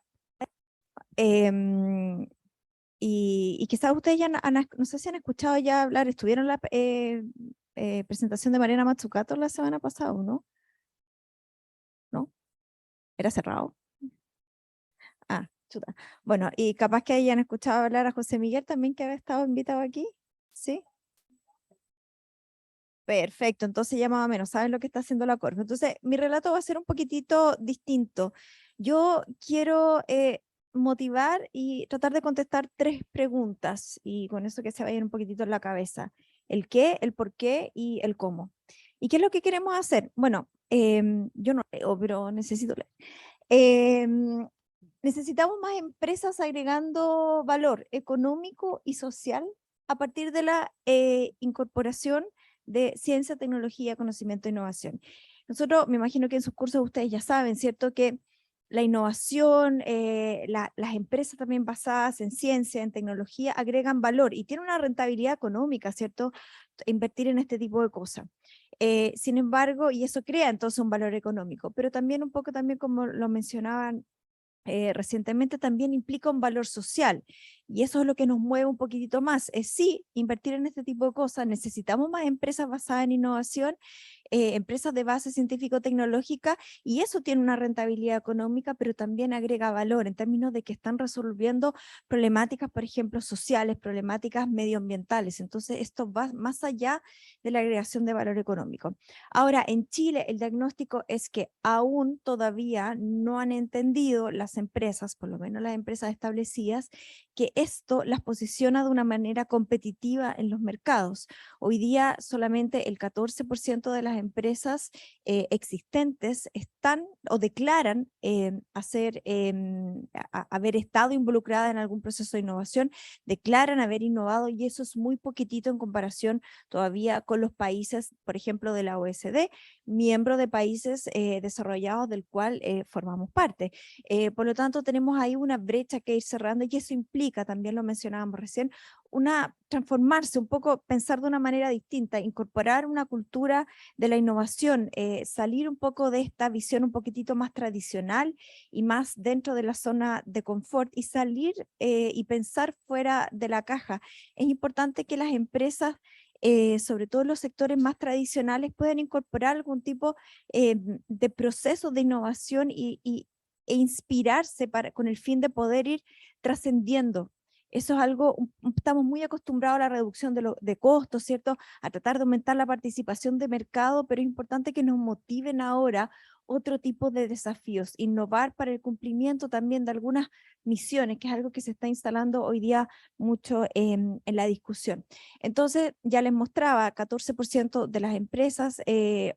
Y quizás ustedes ya no sé si han escuchado ya hablar, estuvieron en la presentación de Mariana Mazzucato la semana pasada, ¿o no? ¿No? ¿Era cerrado? Ah, chuta. Bueno, y capaz que hayan escuchado hablar a José Miguel también, que había estado invitado aquí, ¿sí? Perfecto, entonces ya más o menos saben lo que está haciendo la Corfo. Entonces, mi relato va a ser un poquitito distinto. Yo quiero motivar y tratar de contestar 3 preguntas, y con eso que se vayan un poquitito en la cabeza. El qué, el por qué y el cómo. ¿Y qué es lo que queremos hacer? Bueno, yo no leo, pero necesito leer. Necesitamos más empresas agregando valor económico y social a partir de la incorporación de ciencia, tecnología, conocimiento e innovación. Nosotros, me imagino que en sus cursos ustedes ya saben, ¿cierto? Que la innovación, las empresas también basadas en ciencia, en tecnología, agregan valor y tienen una rentabilidad económica, ¿cierto? Invertir en este tipo de cosas. Sin embargo, y eso crea entonces un valor económico, pero también un poco también como lo mencionaban recientemente, también implica un valor social, y eso es lo que nos mueve un poquitito más. Sí, invertir en este tipo de cosas, necesitamos más empresas basadas en innovación, empresas de base científico-tecnológica, y eso tiene una rentabilidad económica, pero también agrega valor en términos de que están resolviendo problemáticas, por ejemplo, sociales, problemáticas medioambientales. Entonces, esto va más allá de la agregación de valor económico. Ahora, en Chile, el diagnóstico es que aún todavía no han entendido las empresas, por lo menos las empresas establecidas, que esto las posiciona de una manera competitiva en los mercados. Hoy día solamente el 14% de las empresas existentes están o declaran haber estado involucradas en algún proceso de innovación, declaran haber innovado, y eso es muy poquitito en comparación todavía con los países, por ejemplo, de la OECD, miembro de países desarrollados del cual formamos parte. Por lo tanto, tenemos ahí una brecha que ir cerrando, y eso implica, también lo mencionábamos recién, transformarse un poco, pensar de una manera distinta, incorporar una cultura de la innovación, salir un poco de esta visión un poquitito más tradicional y más dentro de la zona de confort, y salir y pensar fuera de la caja. Es importante que las empresas, sobre todo los sectores más tradicionales, puedan incorporar algún tipo de proceso de innovación e inspirarse con el fin de poder ir trascendiendo. Eso es algo, estamos muy acostumbrados a la reducción de costos, ¿cierto? A tratar de aumentar la participación de mercado, pero es importante que nos motiven ahora otro tipo de desafíos, innovar para el cumplimiento también de algunas misiones, que es algo que se está instalando hoy día mucho en la discusión. Entonces, ya les mostraba, 14% de las empresas, de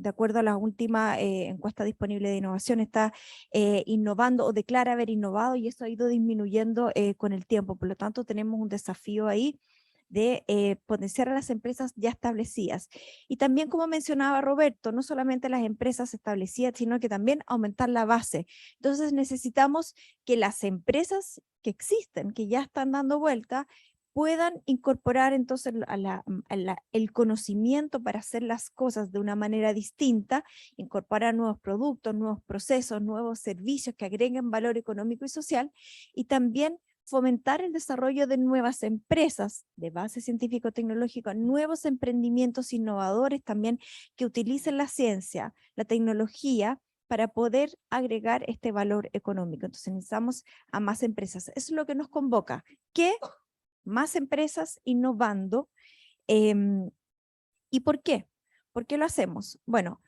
acuerdo a la última encuesta disponible de innovación, está innovando o declara haber innovado, y esto ha ido disminuyendo con el tiempo. Por lo tanto, tenemos un desafío ahí de potenciar a las empresas ya establecidas. Y también, como mencionaba Roberto, no solamente las empresas establecidas, sino que también aumentar la base. Entonces necesitamos que las empresas que existen, que ya están dando vuelta, puedan incorporar entonces el conocimiento para hacer las cosas de una manera distinta, incorporar nuevos productos, nuevos procesos, nuevos servicios que agreguen valor económico y social, y también fomentar el desarrollo de nuevas empresas de base científico-tecnológica, nuevos emprendimientos innovadores también que utilicen la ciencia, la tecnología, para poder agregar este valor económico. Entonces necesitamos a más empresas. Eso es lo que nos convoca, que más empresas innovando. ¿Y por qué? ¿Por qué lo hacemos? Bueno,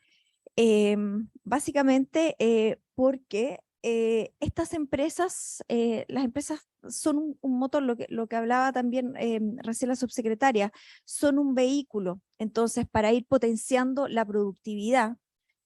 básicamente porque estas empresas, las empresas son un motor, lo que hablaba también recién la subsecretaria, son un vehículo, entonces para ir potenciando la productividad,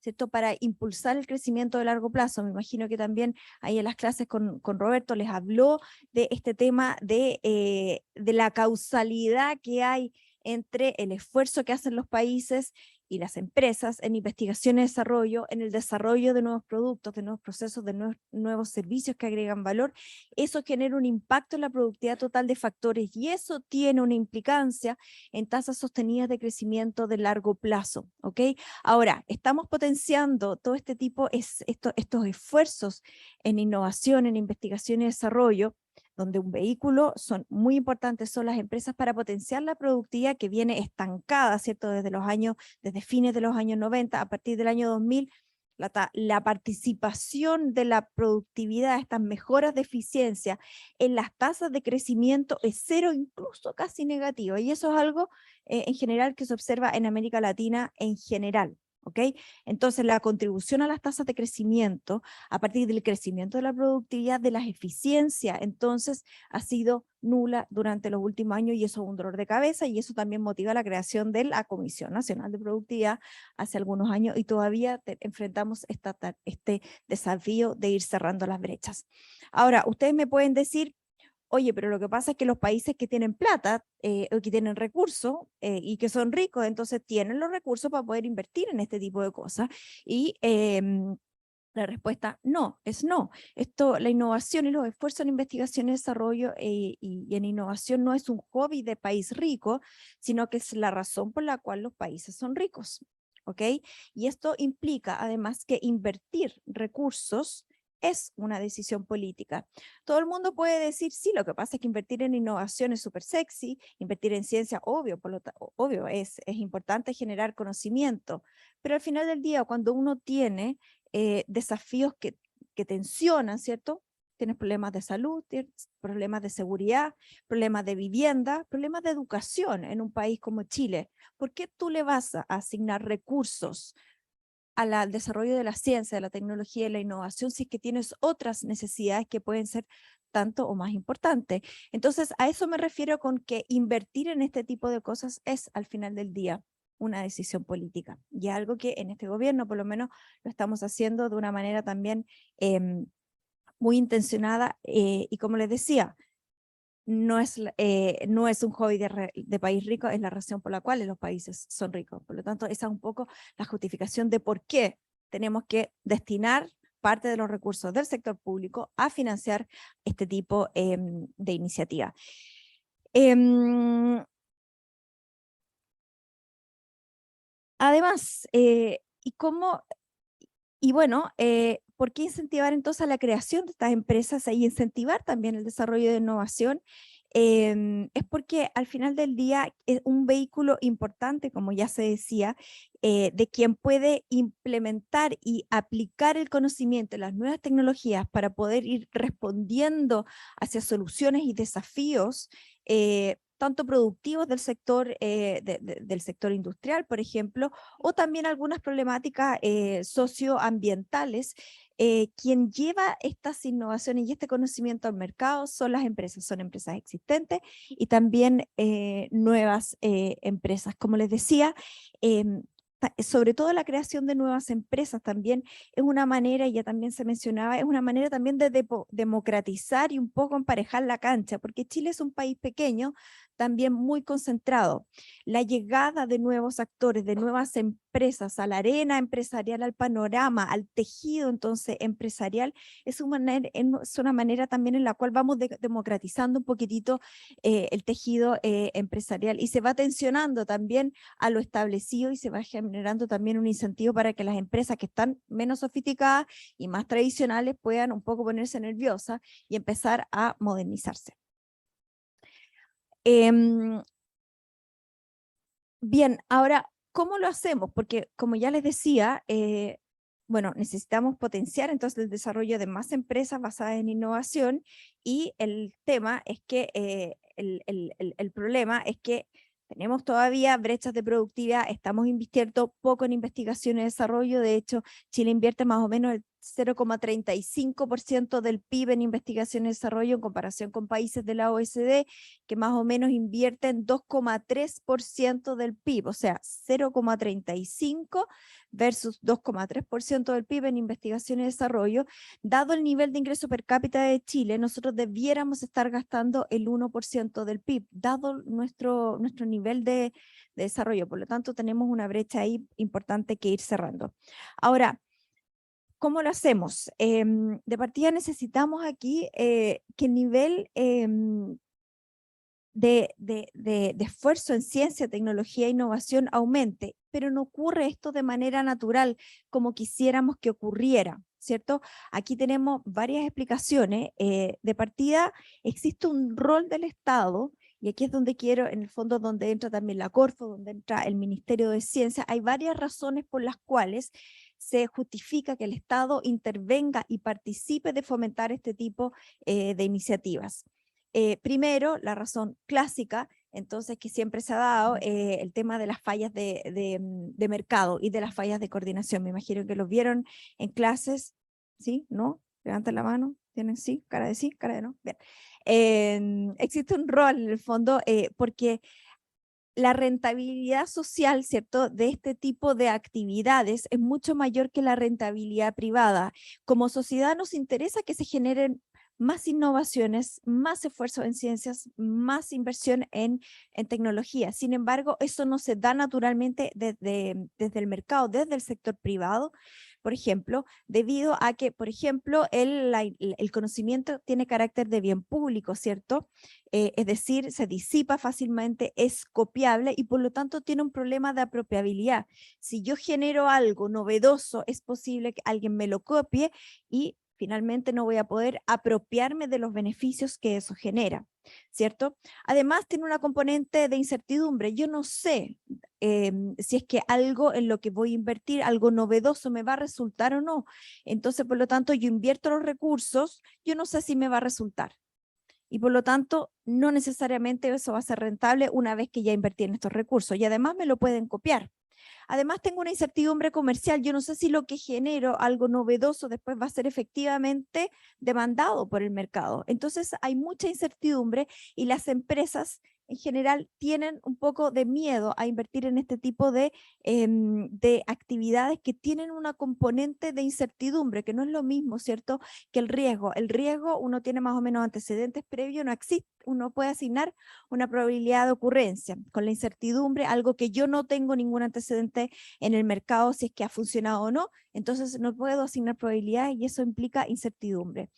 ¿cierto? Para impulsar el crecimiento de largo plazo. Me imagino que también ahí en las clases con Roberto les habló de este tema de la causalidad que hay entre el esfuerzo que hacen los países y las empresas en investigación y desarrollo, en el desarrollo de nuevos productos, de nuevos procesos, de nuevos servicios que agregan valor. Eso genera un impacto en la productividad total de factores, y eso tiene una implicancia en tasas sostenidas de crecimiento de largo plazo, ¿ok? Ahora, estamos potenciando todo este tipo, estos esfuerzos en innovación, en investigación y desarrollo, donde un vehículo son muy importantes, son las empresas para potenciar la productividad que viene estancada, ¿cierto? Desde fines de los años 90, a partir del año 2000, la participación de la productividad, estas mejoras de eficiencia en las tasas de crecimiento es cero, incluso casi negativa, y eso es algo en general que se observa en América Latina en general. ¿Ok? Entonces la contribución a las tasas de crecimiento a partir del crecimiento de la productividad, de las eficiencias, entonces ha sido nula durante los últimos años, y eso es un dolor de cabeza, y eso también motiva la creación de la Comisión Nacional de Productividad hace algunos años, y todavía enfrentamos este desafío de ir cerrando las brechas. Ahora, ustedes me pueden decir, oye, pero lo que pasa es que los países que tienen plata o que tienen recursos y que son ricos, entonces tienen los recursos para poder invertir en este tipo de cosas. Y la respuesta no, es no. La innovación y los esfuerzos en investigación y desarrollo y en innovación no es un hobby de país rico, sino que es la razón por la cual los países son ricos. ¿Ok? Y esto implica además que invertir recursos es una decisión política. Todo el mundo puede decir, sí, lo que pasa es que invertir en innovación es súper sexy, invertir en ciencia, obvio, es importante generar conocimiento, pero al final del día, cuando uno tiene desafíos que tensionan, ¿cierto? Tienes problemas de salud, tienes problemas de seguridad, problemas de vivienda, problemas de educación en un país como Chile. ¿Por qué tú le vas a asignar recursos al desarrollo de la ciencia, de la tecnología y la innovación si es que tienes otras necesidades que pueden ser tanto o más importantes? Entonces, a eso me refiero con que invertir en este tipo de cosas es, al final del día, una decisión política, y algo que en este gobierno por lo menos lo estamos haciendo de una manera también muy intencionada, y como les decía, no es un hobby de país rico, es la razón por la cual los países son ricos. Por lo tanto, esa es un poco la justificación de por qué tenemos que destinar parte de los recursos del sector público a financiar este tipo de iniciativa. Además, ¿por qué incentivar entonces la creación de estas empresas e incentivar también el desarrollo de innovación? Es porque al final del día es un vehículo importante, como ya se decía, de quien puede implementar y aplicar el conocimiento, las nuevas tecnologías para poder ir respondiendo hacia soluciones y desafíos tanto productivos del sector, del sector industrial, por ejemplo, o también algunas problemáticas socioambientales. Quien lleva estas innovaciones y este conocimiento al mercado son las empresas, son empresas existentes y también nuevas empresas. Como les decía, sobre todo la creación de nuevas empresas también es una manera, y ya también se mencionaba, es una manera también de democratizar y un poco emparejar la cancha, porque Chile es un país pequeño, también muy concentrado. La llegada de nuevos actores, de nuevas empresas a la arena empresarial, al panorama, al tejido entonces empresarial, es una manera también en la cual vamos democratizando un poquitito el tejido empresarial, y se va tensionando también a lo establecido y se va generando también un incentivo para que las empresas que están menos sofisticadas y más tradicionales puedan un poco ponerse nerviosas y empezar a modernizarse. Bien, ahora, ¿cómo lo hacemos? Porque como ya les decía, bueno, necesitamos potenciar entonces el desarrollo de más empresas basadas en innovación, y el tema es que, el problema es que tenemos todavía brechas de productividad, estamos invirtiendo poco en investigación y desarrollo. De hecho, Chile invierte más o menos el 0,35% del PIB en investigación y desarrollo en comparación con países de la OECD que más o menos invierten 2,3% del PIB, o sea, 0,35 versus 2,3% del PIB en investigación y desarrollo. Dado el nivel de ingreso per cápita de Chile, nosotros debiéramos estar gastando el 1% del PIB, dado nuestro nivel de desarrollo. Por lo tanto, tenemos una brecha ahí importante que ir cerrando. Ahora, ¿cómo lo hacemos? De partida necesitamos aquí que el nivel de esfuerzo en ciencia, tecnología e innovación aumente, pero no ocurre esto de manera natural como quisiéramos que ocurriera, ¿cierto? Aquí tenemos varias explicaciones. De partida existe un rol del Estado, y aquí es donde quiero, en el fondo, donde entra también la Corfo, donde entra el Ministerio de Ciencia. Hay varias razones por las cuales se justifica que el Estado intervenga y participe de fomentar este tipo de iniciativas. Primero, la razón clásica, entonces, que siempre se ha dado, el tema de las fallas de mercado y de las fallas de coordinación. Me imagino que lo vieron en clases, ¿sí? ¿No? Levanten la mano, ¿tienen sí? Cara de sí, cara de no. Bien. Existe un rol en el fondo porque la rentabilidad social, ¿cierto?, de este tipo de actividades es mucho mayor que la rentabilidad privada. Como sociedad nos interesa que se generen más innovaciones, más esfuerzo en ciencias, más inversión en tecnología. Sin embargo, eso no se da naturalmente desde el mercado, desde el sector privado, por ejemplo, debido a que, por ejemplo, el conocimiento tiene carácter de bien público, ¿cierto? Es decir, se disipa fácilmente, es copiable y por lo tanto tiene un problema de apropiabilidad. Si yo genero algo novedoso, es posible que alguien me lo copie y finalmente no voy a poder apropiarme de los beneficios que eso genera, ¿cierto? Además tiene una componente de incertidumbre. Yo no sé si es que algo en lo que voy a invertir, algo novedoso, me va a resultar o no. Entonces, por lo tanto, yo invierto los recursos, yo no sé si me va a resultar. Y por lo tanto, no necesariamente eso va a ser rentable una vez que ya invertí en estos recursos. Y además me lo pueden copiar. Además tengo una incertidumbre comercial. Yo no sé si lo que genero, algo novedoso, después va a ser efectivamente demandado por el mercado. Entonces hay mucha incertidumbre y las empresas en general tienen un poco de miedo a invertir en este tipo de actividades que tienen una componente de incertidumbre, que no es lo mismo, ¿cierto?, que el riesgo. El riesgo uno tiene más o menos antecedentes previos, no existe, uno puede asignar una probabilidad de ocurrencia. Con la incertidumbre, algo que yo no tengo ningún antecedente en el mercado, si es que ha funcionado o no, entonces no puedo asignar probabilidades y eso implica incertidumbre.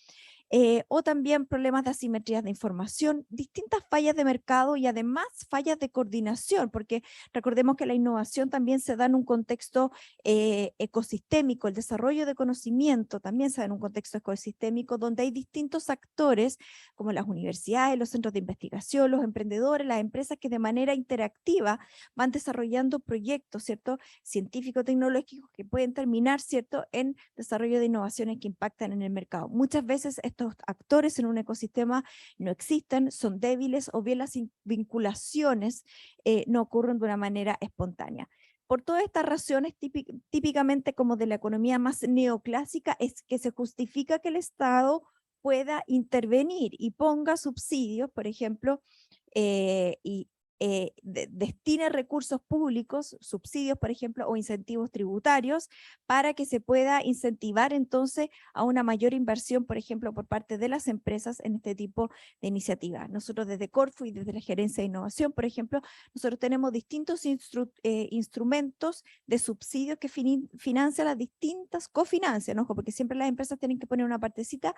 O también problemas de asimetrías de información, distintas fallas de mercado y además fallas de coordinación, porque recordemos que la innovación también se da en un contexto ecosistémico, el desarrollo de conocimiento también se da en un contexto ecosistémico donde hay distintos actores como las universidades, los centros de investigación, los emprendedores, las empresas que de manera interactiva van desarrollando proyectos, ¿cierto?, científico-tecnológicos que pueden terminar, ¿cierto?, en desarrollo de innovaciones que impactan en el mercado. Muchas veces estos estos actores en un ecosistema no existen, son débiles o bien las vinculaciones no ocurren de una manera espontánea. Por todas estas razones, típicamente como de la economía más neoclásica, es que se justifica que el Estado pueda intervenir y ponga subsidios, por ejemplo, y destine recursos públicos, subsidios, por ejemplo, o incentivos tributarios, para que se pueda incentivar entonces a una mayor inversión, por ejemplo, por parte de las empresas en este tipo de iniciativas. Nosotros desde Corfo y desde la Gerencia de Innovación, por ejemplo, nosotros tenemos distintos instrumentos de subsidios que financian las distintas, cofinancian, ojo, porque siempre las empresas tienen que poner una partecita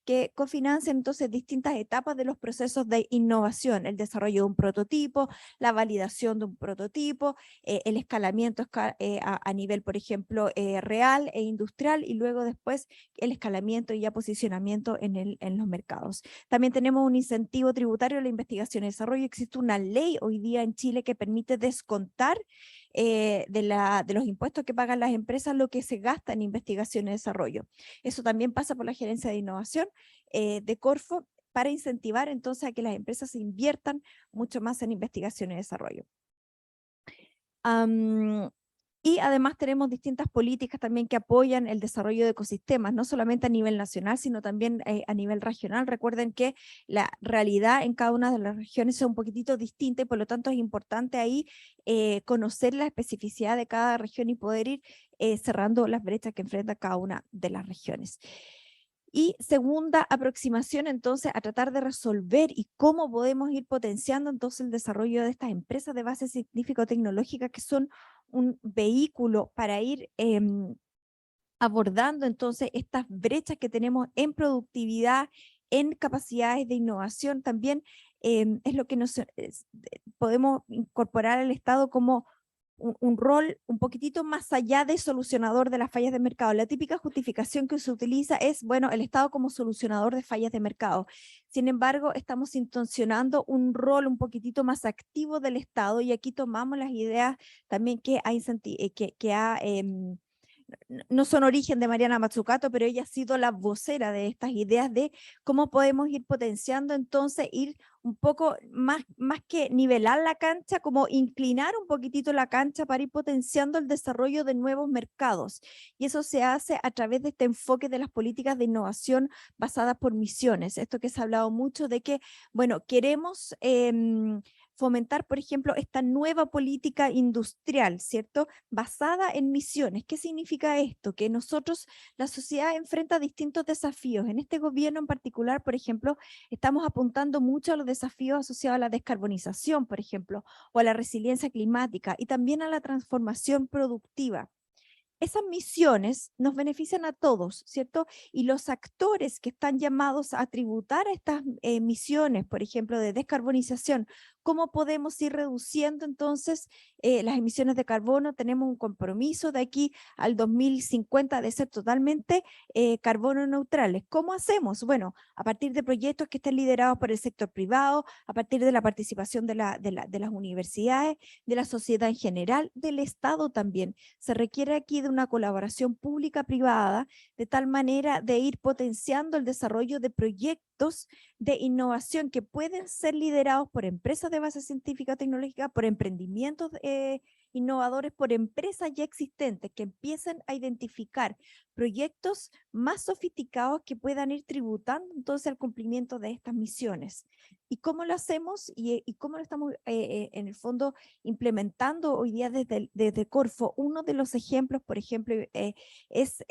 que cofinancian entonces distintas etapas de los procesos de innovación, el desarrollo de un prototipo, la validación de un prototipo, el escalamiento a nivel, por ejemplo, real e industrial, y luego después el escalamiento y ya posicionamiento en los mercados. También tenemos un incentivo tributario a la investigación y desarrollo. Existe una ley hoy día en Chile que permite descontar de los impuestos que pagan las empresas lo que se gasta en investigación y desarrollo. Eso también pasa por la Gerencia de Innovación de Corfo, para incentivar entonces a que las empresas se inviertan mucho más en investigación y desarrollo. Y además tenemos distintas políticas también que apoyan el desarrollo de ecosistemas, no solamente a nivel nacional, sino también a nivel regional. Recuerden que la realidad en cada una de las regiones es un poquitito distinta y por lo tanto es importante ahí conocer la especificidad de cada región y poder ir cerrando las brechas que enfrenta cada una de las regiones. Y segunda aproximación, entonces, a tratar de resolver y cómo podemos ir potenciando entonces el desarrollo de estas empresas de base científico-tecnológica, que son un vehículo para ir abordando entonces estas brechas que tenemos en productividad, en capacidades de innovación. También es lo que podemos incorporar al Estado como un rol un poquitito más allá de solucionador de las fallas de mercado. La típica justificación que se utiliza es, bueno, el Estado como solucionador de fallas de mercado. Sin embargo, estamos intencionando un rol un poquitito más activo del Estado, y aquí tomamos las ideas también que no son origen de Mariana Mazzucato, pero ella ha sido la vocera de estas ideas de cómo podemos ir potenciando, entonces ir un poco más que nivelar la cancha, como inclinar un poquitito la cancha para ir potenciando el desarrollo de nuevos mercados. Y eso se hace a través de este enfoque de las políticas de innovación basadas por misiones. Esto que se ha hablado mucho de que, bueno, queremos fomentar, por ejemplo, esta nueva política industrial, ¿cierto? Basada en misiones. ¿Qué significa esto? Que nosotros, la sociedad enfrenta distintos desafíos. En este gobierno en particular, por ejemplo, estamos apuntando mucho a los desafíos asociados a la descarbonización, por ejemplo, o a la resiliencia climática, y también a la transformación productiva. Esas misiones nos benefician a todos, ¿cierto? Y los actores que están llamados a tributar a estas misiones, por ejemplo, de descarbonización, ¿cómo podemos ir reduciendo entonces las emisiones de carbono? Tenemos un compromiso de aquí al 2050 de ser totalmente carbono neutrales. ¿Cómo hacemos? Bueno, a partir de proyectos que estén liderados por el sector privado, a partir de la participación de las universidades, de la sociedad en general, del Estado también. Se requiere aquí de una colaboración pública-privada, de tal manera de ir potenciando el desarrollo de proyectos de innovación que pueden ser liderados por empresas de base científica tecnológica, por emprendimientos innovadores, por empresas ya existentes que empiecen a identificar proyectos más sofisticados que puedan ir tributando entonces al cumplimiento de estas misiones. ¿Y cómo lo hacemos y cómo lo estamos en el fondo implementando hoy día desde Corfo? Uno de los ejemplos, por ejemplo, es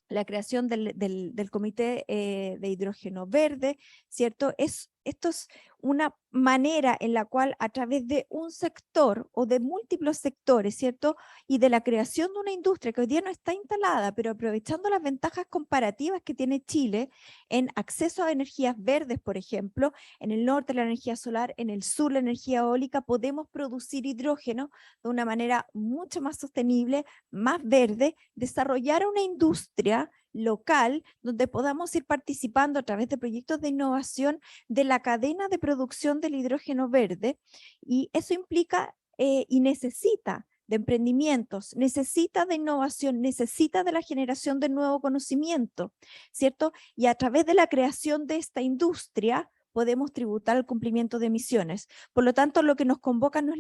la creación del Comité de Hidrógeno Verde, ¿cierto? Esto es una manera en la cual a través de un sector o de múltiples sectores, ¿cierto? Y de la creación de una industria que hoy día no está instalada, pero aprovechando las ventajas comparativas que tiene Chile en acceso a energías verdes, por ejemplo, en el norte la energía solar, en el sur la energía eólica, podemos producir hidrógeno de una manera mucho más sostenible, más verde, desarrollar una industria local donde podamos ir participando a través de proyectos de innovación de la cadena de producción del hidrógeno verde, y eso implica y necesita de emprendimientos, necesita de innovación, necesita de la generación de nuevo conocimiento, ¿cierto? Y a través de la creación de esta industria podemos tributar el cumplimiento de emisiones. Por lo tanto, lo que nos convoca no es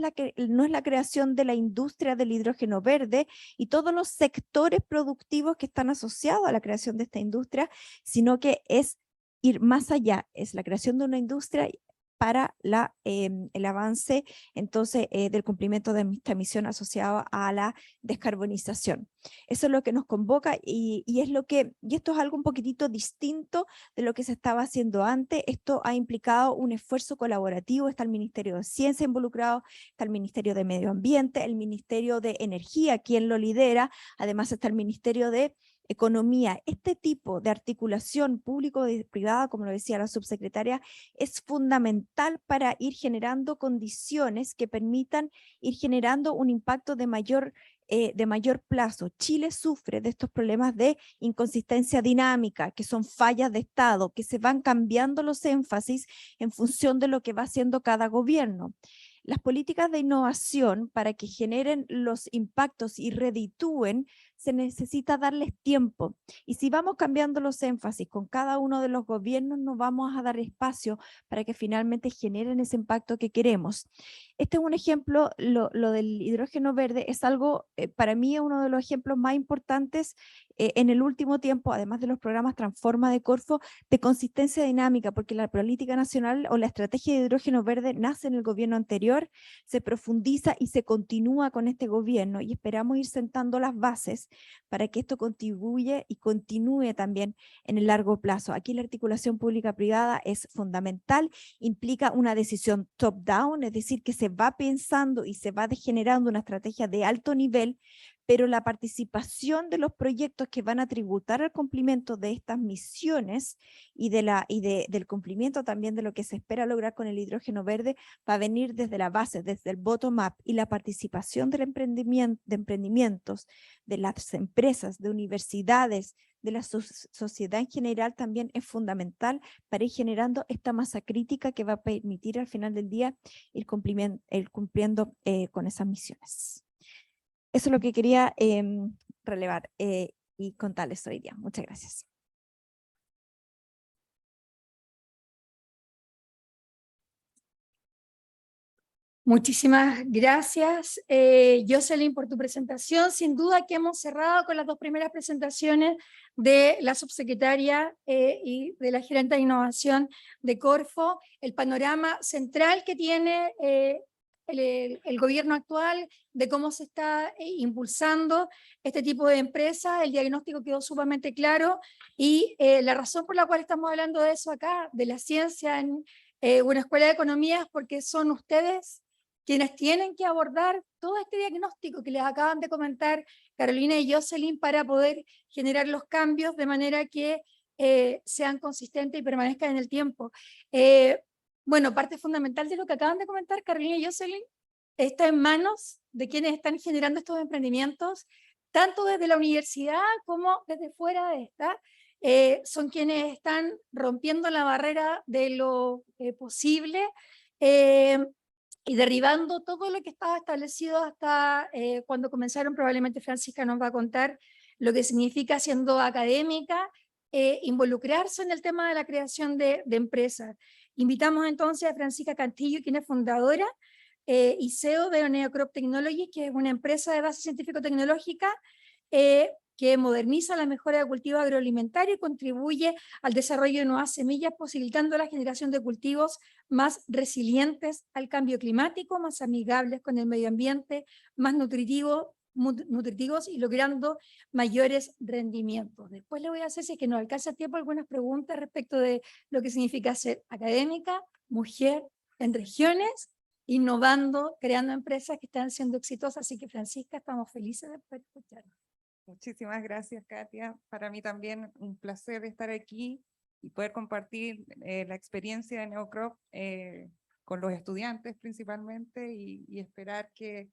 la creación de la industria del hidrógeno verde y todos los sectores productivos que están asociados a la creación de esta industria, sino que es ir más allá, es la creación de una industria para el avance entonces del cumplimiento de esta misión asociada a la descarbonización. Eso es lo que nos convoca y esto es algo un poquitito distinto de lo que se estaba haciendo antes. Esto ha implicado un esfuerzo colaborativo, está el Ministerio de Ciencia involucrado, está el Ministerio de Medio Ambiente, el Ministerio de Energía, quien lo lidera, además está el Ministerio de Economía. Este tipo de articulación público-privada, como lo decía la subsecretaria, es fundamental para ir generando condiciones que permitan ir generando un impacto de mayor plazo. Chile sufre de estos problemas de inconsistencia dinámica, que son fallas de Estado, que se van cambiando los énfasis en función de lo que va haciendo cada gobierno. Las políticas de innovación, para que generen los impactos y reditúen, se necesita darles tiempo. Y si vamos cambiando los énfasis con cada uno de los gobiernos, no vamos a dar espacio para que finalmente generen ese impacto que queremos. Este es un ejemplo, lo del hidrógeno verde es algo, para mí, uno de los ejemplos más importantes en el último tiempo, además de los programas Transforma de Corfo, de consistencia dinámica, porque la política nacional o la estrategia de hidrógeno verde nace en el gobierno anterior, se profundiza y se continúa con este gobierno y esperamos ir sentando las bases para que esto contribuya y continúe también en el largo plazo. Aquí la articulación pública-privada es fundamental, implica una decisión top-down, es decir, que se va pensando y se va generando una estrategia de alto nivel, pero la participación de los proyectos que van a tributar al cumplimiento de estas misiones y del cumplimiento también de lo que se espera lograr con el hidrógeno verde va a venir desde la base, desde el bottom-up, y la participación del emprendimientos, de las empresas, de universidades, de la sociedad en general también es fundamental para ir generando esta masa crítica que va a permitir al final del día ir cumpliendo con esas misiones. Eso es lo que quería relevar y contarles hoy día. Muchas gracias. Muchísimas gracias, Jocelyn, por tu presentación. Sin duda que hemos cerrado con las dos primeras presentaciones de la subsecretaria y de la gerente de innovación de Corfo, el panorama central que tiene el gobierno actual, de cómo se está impulsando este tipo de empresas. El diagnóstico quedó sumamente claro y la razón por la cual estamos hablando de eso acá, de la ciencia en una escuela de economía, es porque son ustedes quienes tienen que abordar todo este diagnóstico que les acaban de comentar Carolina y Jocelyn para poder generar los cambios de manera que sean consistentes y permanezcan en el tiempo. Bueno, parte fundamental de lo que acaban de comentar Carolina y Jocelyn está en manos de quienes están generando estos emprendimientos, tanto desde la universidad como desde fuera de esta. Son quienes están rompiendo la barrera de lo posible y derribando todo lo que estaba establecido hasta cuando comenzaron. Probablemente Francisca nos va a contar lo que significa, siendo académica, involucrarse en el tema de la creación de empresas. Invitamos entonces a Francisca Cantillo, quien es fundadora y CEO de Neocrop Technology, que es una empresa de base científico-tecnológica que moderniza la mejora de cultivo agroalimentario y contribuye al desarrollo de nuevas semillas, posibilitando la generación de cultivos más resilientes al cambio climático, más amigables con el medio ambiente, más nutritivos y logrando mayores rendimientos. Después le voy a hacer, si es que no alcanza tiempo, algunas preguntas respecto de lo que significa ser académica, mujer en regiones, innovando, creando empresas que están siendo exitosas. Así que, Francisca, estamos felices de poder escucharnos. Muchísimas gracias, Katia. Para mí también un placer estar aquí y poder compartir la experiencia de Neocrop con los estudiantes principalmente y esperar que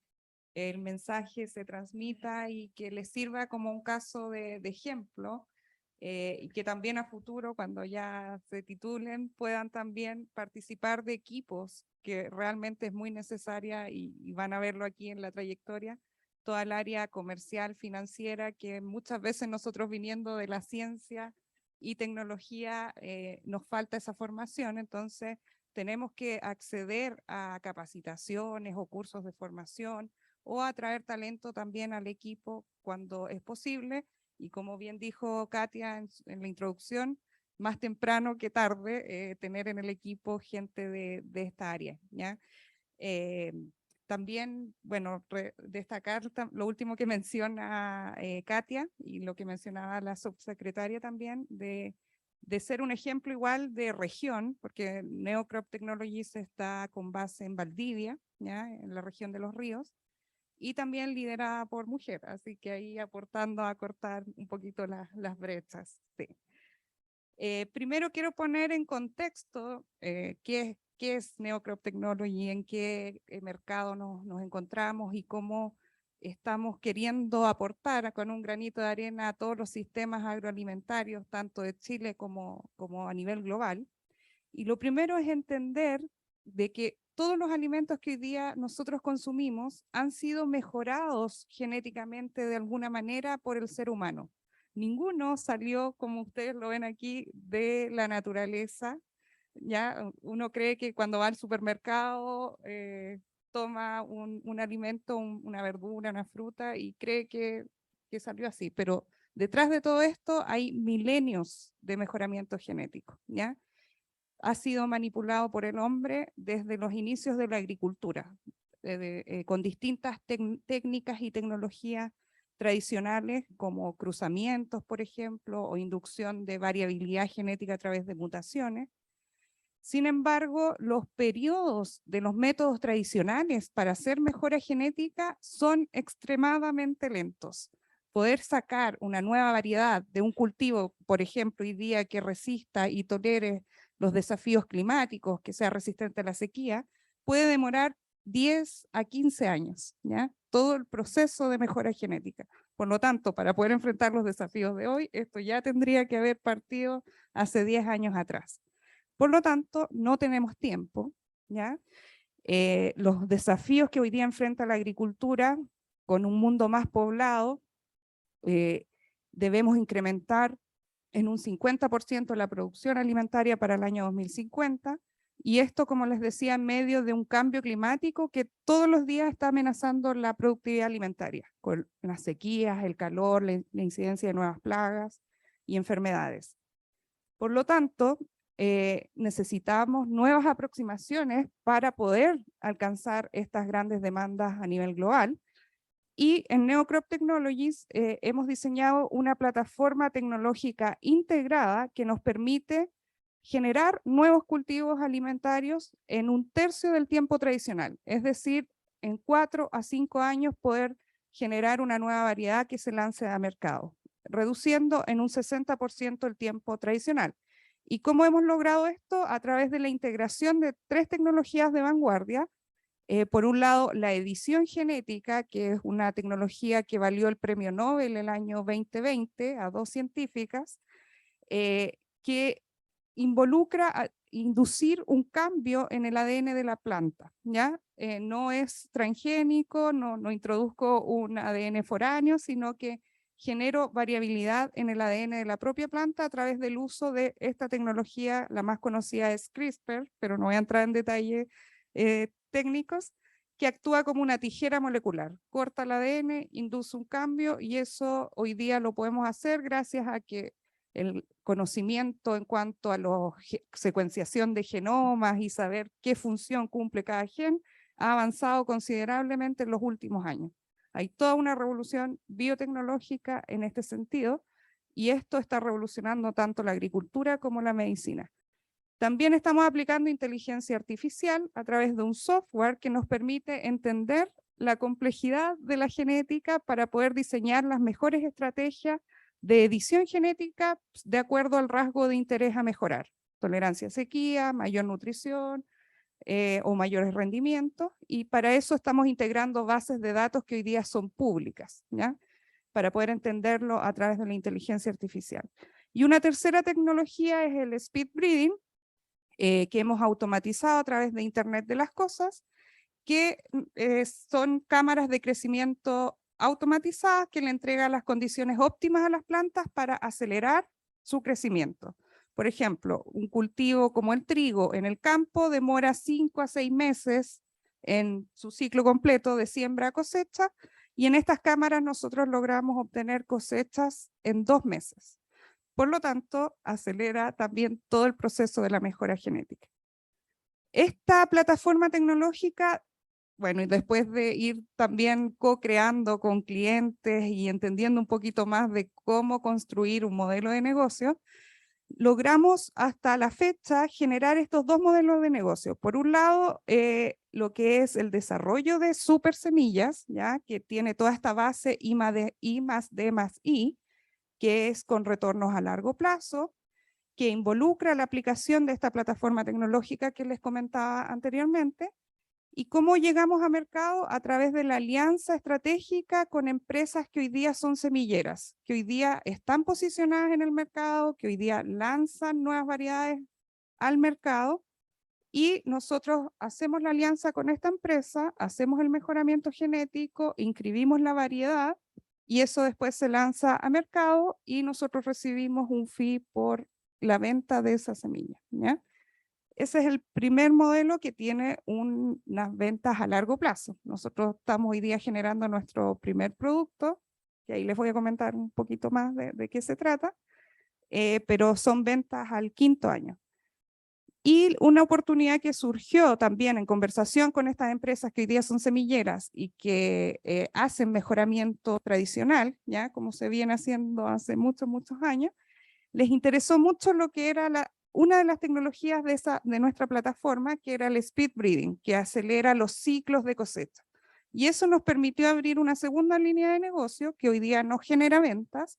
el mensaje se transmita y que les sirva como un caso de ejemplo y que también a futuro, cuando ya se titulen, puedan también participar de equipos, que realmente es muy necesaria y van a verlo aquí en la trayectoria, toda el área comercial, financiera, que muchas veces nosotros viniendo de la ciencia y tecnología nos falta esa formación, entonces tenemos que acceder a capacitaciones o cursos de formación o atraer talento también al equipo cuando es posible, y como bien dijo Katia en la introducción, más temprano que tarde, tener en el equipo gente de esta área, ¿ya? También, bueno, destacar lo último que menciona Katia y lo que mencionaba la subsecretaria también, de ser un ejemplo igual de región, porque Neocrop Technologies está con base en Valdivia, ¿ya? En la región de Los Ríos, y también liderada por mujer, así que ahí aportando a cortar un poquito las brechas. Sí. Primero quiero poner en contexto qué es Neocrop Technology, en qué mercado nos encontramos y cómo estamos queriendo aportar con un granito de arena a todos los sistemas agroalimentarios, tanto de Chile como a nivel global. Y lo primero es entender de que todos los alimentos que hoy día nosotros consumimos han sido mejorados genéticamente de alguna manera por el ser humano. Ninguno salió, como ustedes lo ven aquí, de la naturaleza. Ya uno cree que cuando va al supermercado toma un alimento, una verdura, una fruta y cree que salió así, pero detrás de todo esto hay milenios de mejoramiento genético, ¿ya? Ha sido manipulado por el hombre desde los inicios de la agricultura, con distintas técnicas y tecnologías tradicionales como cruzamientos, por ejemplo, o inducción de variabilidad genética a través de mutaciones. Sin embargo, los periodos de los métodos tradicionales para hacer mejora genética son extremadamente lentos. Poder sacar una nueva variedad de un cultivo, por ejemplo, hoy día que resista y tolere los desafíos climáticos, que sea resistente a la sequía, puede demorar 10 a 15 años, ¿ya? Todo el proceso de mejora genética. Por lo tanto, para poder enfrentar los desafíos de hoy, esto ya tendría que haber partido hace 10 años atrás. Por lo tanto, no tenemos tiempo, ¿ya? Los desafíos que hoy día enfrenta la agricultura con un mundo más poblado, debemos incrementar en un 50% la producción alimentaria para el año 2050, y esto, como les decía, en medio de un cambio climático que todos los días está amenazando la productividad alimentaria, con las sequías, el calor, la incidencia de nuevas plagas y enfermedades. Por lo tanto, necesitamos nuevas aproximaciones para poder alcanzar estas grandes demandas a nivel global. Y en Neocrop Technologies hemos diseñado una plataforma tecnológica integrada que nos permite generar nuevos cultivos alimentarios en 1/3 del tiempo tradicional. Es decir, en 4 a 5 años poder generar una nueva variedad que se lance a mercado, reduciendo en un 60% el tiempo tradicional. ¿Y cómo hemos logrado esto? A través de la integración de 3 tecnologías de vanguardia. Por un lado, la edición genética, que es una tecnología que valió el premio Nobel el año 2020 a 2 científicas, que involucra inducir un cambio en el ADN de la planta, ¿ya? No es transgénico, no introduzco un ADN foráneo, sino que genero variabilidad en el ADN de la propia planta a través del uso de esta tecnología. La más conocida es CRISPR, pero no voy a entrar en detalle técnicos, que actúa como una tijera molecular. Corta el ADN, induce un cambio, y eso hoy día lo podemos hacer gracias a que el conocimiento en cuanto a la secuenciación de genomas y saber qué función cumple cada gen ha avanzado considerablemente en los últimos años. Hay toda una revolución biotecnológica en este sentido, y esto está revolucionando tanto la agricultura como la medicina. También estamos aplicando inteligencia artificial a través de un software que nos permite entender la complejidad de la genética para poder diseñar las mejores estrategias de edición genética de acuerdo al rasgo de interés a mejorar. Tolerancia a sequía, mayor nutrición o mayores rendimientos, y para eso estamos integrando bases de datos que hoy día son públicas, ¿ya? Para poder entenderlo a través de la inteligencia artificial. Y una tercera tecnología es el speed breeding, que hemos automatizado a través de Internet de las Cosas, que son cámaras de crecimiento automatizadas que le entregan las condiciones óptimas a las plantas para acelerar su crecimiento. Por ejemplo, un cultivo como el trigo en el campo demora 5 a 6 meses en su ciclo completo de siembra a cosecha, y en estas cámaras nosotros logramos obtener cosechas en 2 meses. Por lo tanto, acelera también todo el proceso de la mejora genética. Esta plataforma tecnológica, bueno, y después de ir también co-creando con clientes y entendiendo un poquito más de cómo construir un modelo de negocio, logramos hasta la fecha generar estos 2 modelos de negocio. Por un lado, lo que es el desarrollo de super semillas, ¿ya? Que tiene toda esta base I+D+I, que es con retornos a largo plazo, que involucra la aplicación de esta plataforma tecnológica que les comentaba anteriormente. ¿Y cómo llegamos a mercado? A través de la alianza estratégica con empresas que hoy día son semilleras, que hoy día están posicionadas en el mercado, que hoy día lanzan nuevas variedades al mercado, y nosotros hacemos la alianza con esta empresa, hacemos el mejoramiento genético, inscribimos la variedad, y eso después se lanza a mercado y nosotros recibimos un fee por la venta de esa semilla, ¿ya? Ese es el primer modelo que tiene unas ventas a largo plazo. Nosotros estamos hoy día generando nuestro primer producto, que ahí les voy a comentar un poquito más de qué se trata, pero son ventas al 5º año. Y una oportunidad que surgió también en conversación con estas empresas que hoy día son semilleras y que hacen mejoramiento tradicional, ya como se viene haciendo hace muchos años, les interesó mucho lo que era una de las tecnologías de nuestra plataforma, que era el speed breeding, que acelera los ciclos de cosecha. Y eso nos permitió abrir una segunda línea de negocio que hoy día no genera ventas,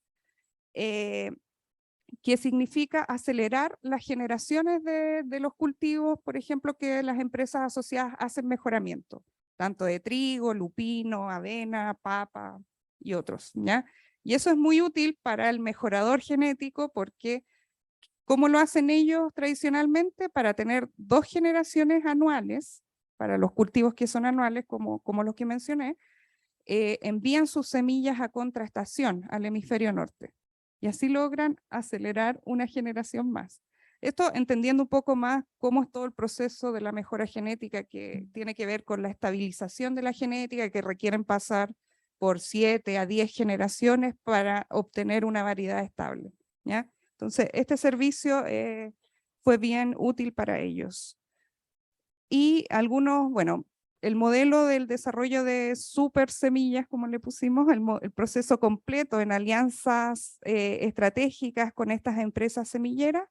que significa acelerar las generaciones de los cultivos, por ejemplo, que las empresas asociadas hacen mejoramiento, tanto de trigo, lupino, avena, papa y otros, ¿ya? Y eso es muy útil para el mejorador genético porque, ¿cómo lo hacen ellos tradicionalmente? Para tener 2 generaciones anuales, para los cultivos que son anuales, como los que mencioné, envían sus semillas a contraestación al hemisferio norte. Y así logran acelerar una generación más. Esto entendiendo un poco más cómo es todo el proceso de la mejora genética, que tiene que ver con la estabilización de la genética, que requieren pasar por 7 a 10 generaciones para obtener una variedad estable, ¿ya? Entonces, este servicio fue bien útil para ellos. Y algunos, bueno, el modelo del desarrollo de super semillas, como le pusimos, el proceso completo en alianzas estratégicas con estas empresas semilleras,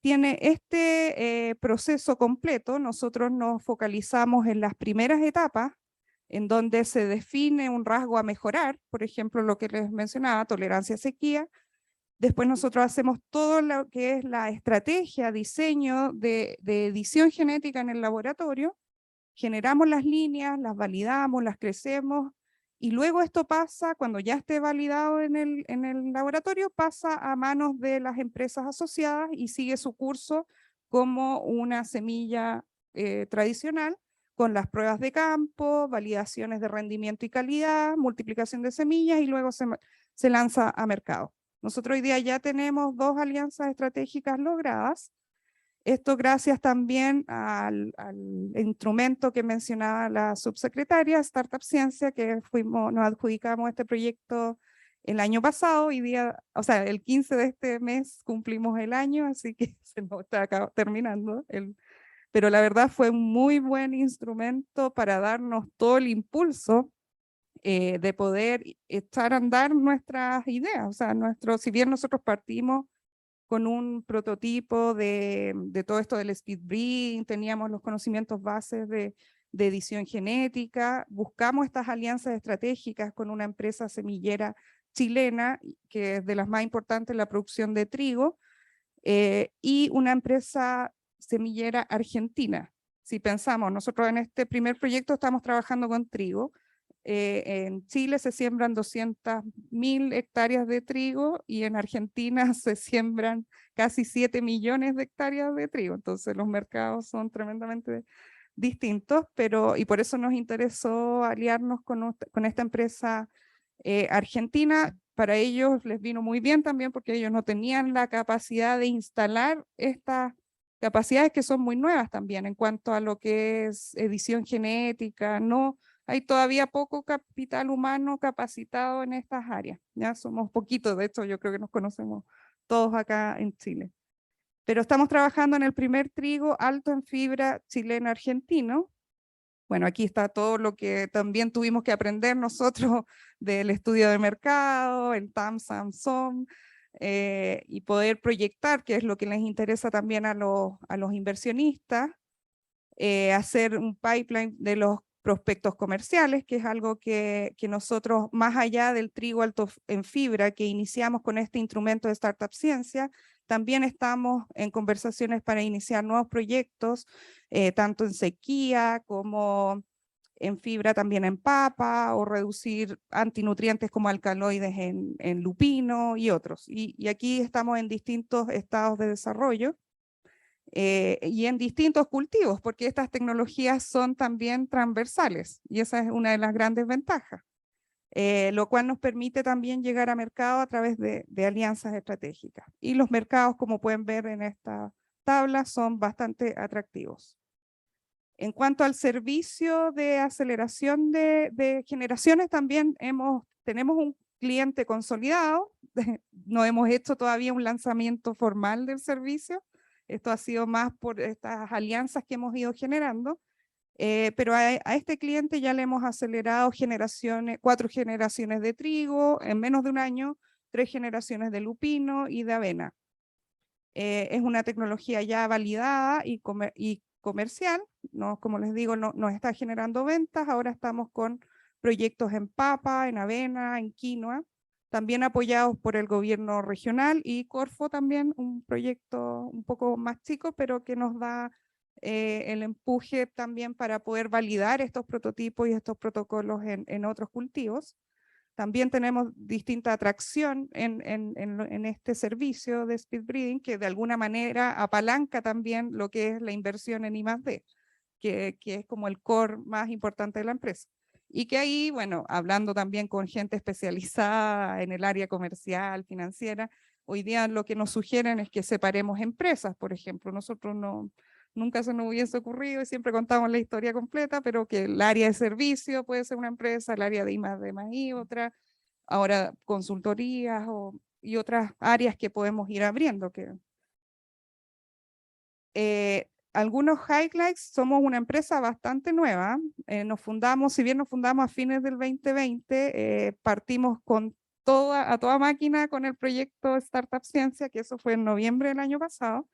tiene este proceso completo. Nosotros nos focalizamos en las primeras etapas, en donde se define un rasgo a mejorar, por ejemplo, lo que les mencionaba, tolerancia a sequía. Después nosotros hacemos todo lo que es la estrategia, diseño de edición genética en el laboratorio, generamos las líneas, las validamos, las crecemos, y luego esto pasa, cuando ya esté validado en el laboratorio, pasa a manos de las empresas asociadas y sigue su curso como una semilla tradicional, con las pruebas de campo, validaciones de rendimiento y calidad, multiplicación de semillas, y luego se lanza a mercado. Nosotros hoy día ya tenemos 2 alianzas estratégicas logradas. Esto gracias también al instrumento que mencionaba la subsecretaria, Startup Ciencia, que nos adjudicamos este proyecto el año pasado. Hoy día, o sea, el 15 de este mes cumplimos el año, así que se nos está terminando. Pero la verdad fue un muy buen instrumento para darnos todo el impulso de poder echar a andar nuestras ideas. O sea, si bien nosotros partimos con un prototipo de todo esto del speed breeding, teníamos los conocimientos bases de edición genética, buscamos estas alianzas estratégicas con una empresa semillera chilena, que es de las más importantes en la producción de trigo, y una empresa semillera argentina. Si pensamos, nosotros en este primer proyecto estamos trabajando con trigo. En Chile se siembran 200.000 hectáreas de trigo y en Argentina se siembran casi 7 millones de hectáreas de trigo. Entonces los mercados son tremendamente distintos, y por eso nos interesó aliarnos con esta empresa Argentina, para ellos les vino muy bien también porque ellos no tenían la capacidad de instalar estas capacidades que son muy nuevas también en cuanto a lo que es edición genética. No, hay todavía poco capital humano capacitado en estas áreas. Ya somos poquitos, de hecho yo creo que nos conocemos todos acá en Chile. Pero estamos trabajando en el primer trigo alto en fibra chileno-argentino. Bueno, aquí está todo lo que también tuvimos que aprender nosotros del estudio de mercado, el TAM-SAM-SOM, y poder proyectar, que es lo que les interesa también a los inversionistas, hacer un pipeline de los prospectos comerciales, que es algo que nosotros, más allá del trigo alto en fibra que iniciamos con este instrumento de Startup Ciencia, también estamos en conversaciones para iniciar nuevos proyectos, tanto en sequía como en fibra también en papa, o reducir antinutrientes como alcaloides en lupino y otros. Y aquí estamos en distintos estados de desarrollo. Y en distintos cultivos, porque estas tecnologías son también transversales, y esa es una de las grandes ventajas, lo cual nos permite también llegar a mercado a través de alianzas estratégicas. Y los mercados, como pueden ver en esta tabla, son bastante atractivos. En cuanto al servicio de aceleración de generaciones, también tenemos un cliente consolidado, no hemos hecho todavía un lanzamiento formal del servicio. Esto ha sido más por estas alianzas que hemos ido generando, pero a este cliente ya le hemos acelerado 4 generaciones de trigo en menos de un año, 3 generaciones de lupino y de avena. Es una tecnología ya validada y comercial, no, como les digo, no está generando ventas. Ahora estamos con proyectos en papa, en avena, en quinoa, también apoyados por el gobierno regional, y Corfo también, un proyecto un poco más chico, pero que nos da el empuje también para poder validar estos prototipos y estos protocolos en otros cultivos. También tenemos distinta atracción en este servicio de speed breeding, que de alguna manera apalanca también lo que es la inversión en I+D, que es como el core más importante de la empresa. Y que ahí, bueno, hablando también con gente especializada en el área comercial, financiera, hoy día lo que nos sugieren es que separemos empresas, por ejemplo. Nosotros nunca se nos hubiese ocurrido y siempre contamos la historia completa, pero que el área de servicio puede ser una empresa, el área de I+D+I otra, ahora consultorías y otras áreas que podemos ir abriendo. Algunos highlights: somos una empresa bastante nueva, si bien nos fundamos a fines del 2020, partimos a toda máquina con el proyecto Startup Ciencia, que eso fue en noviembre del año pasado,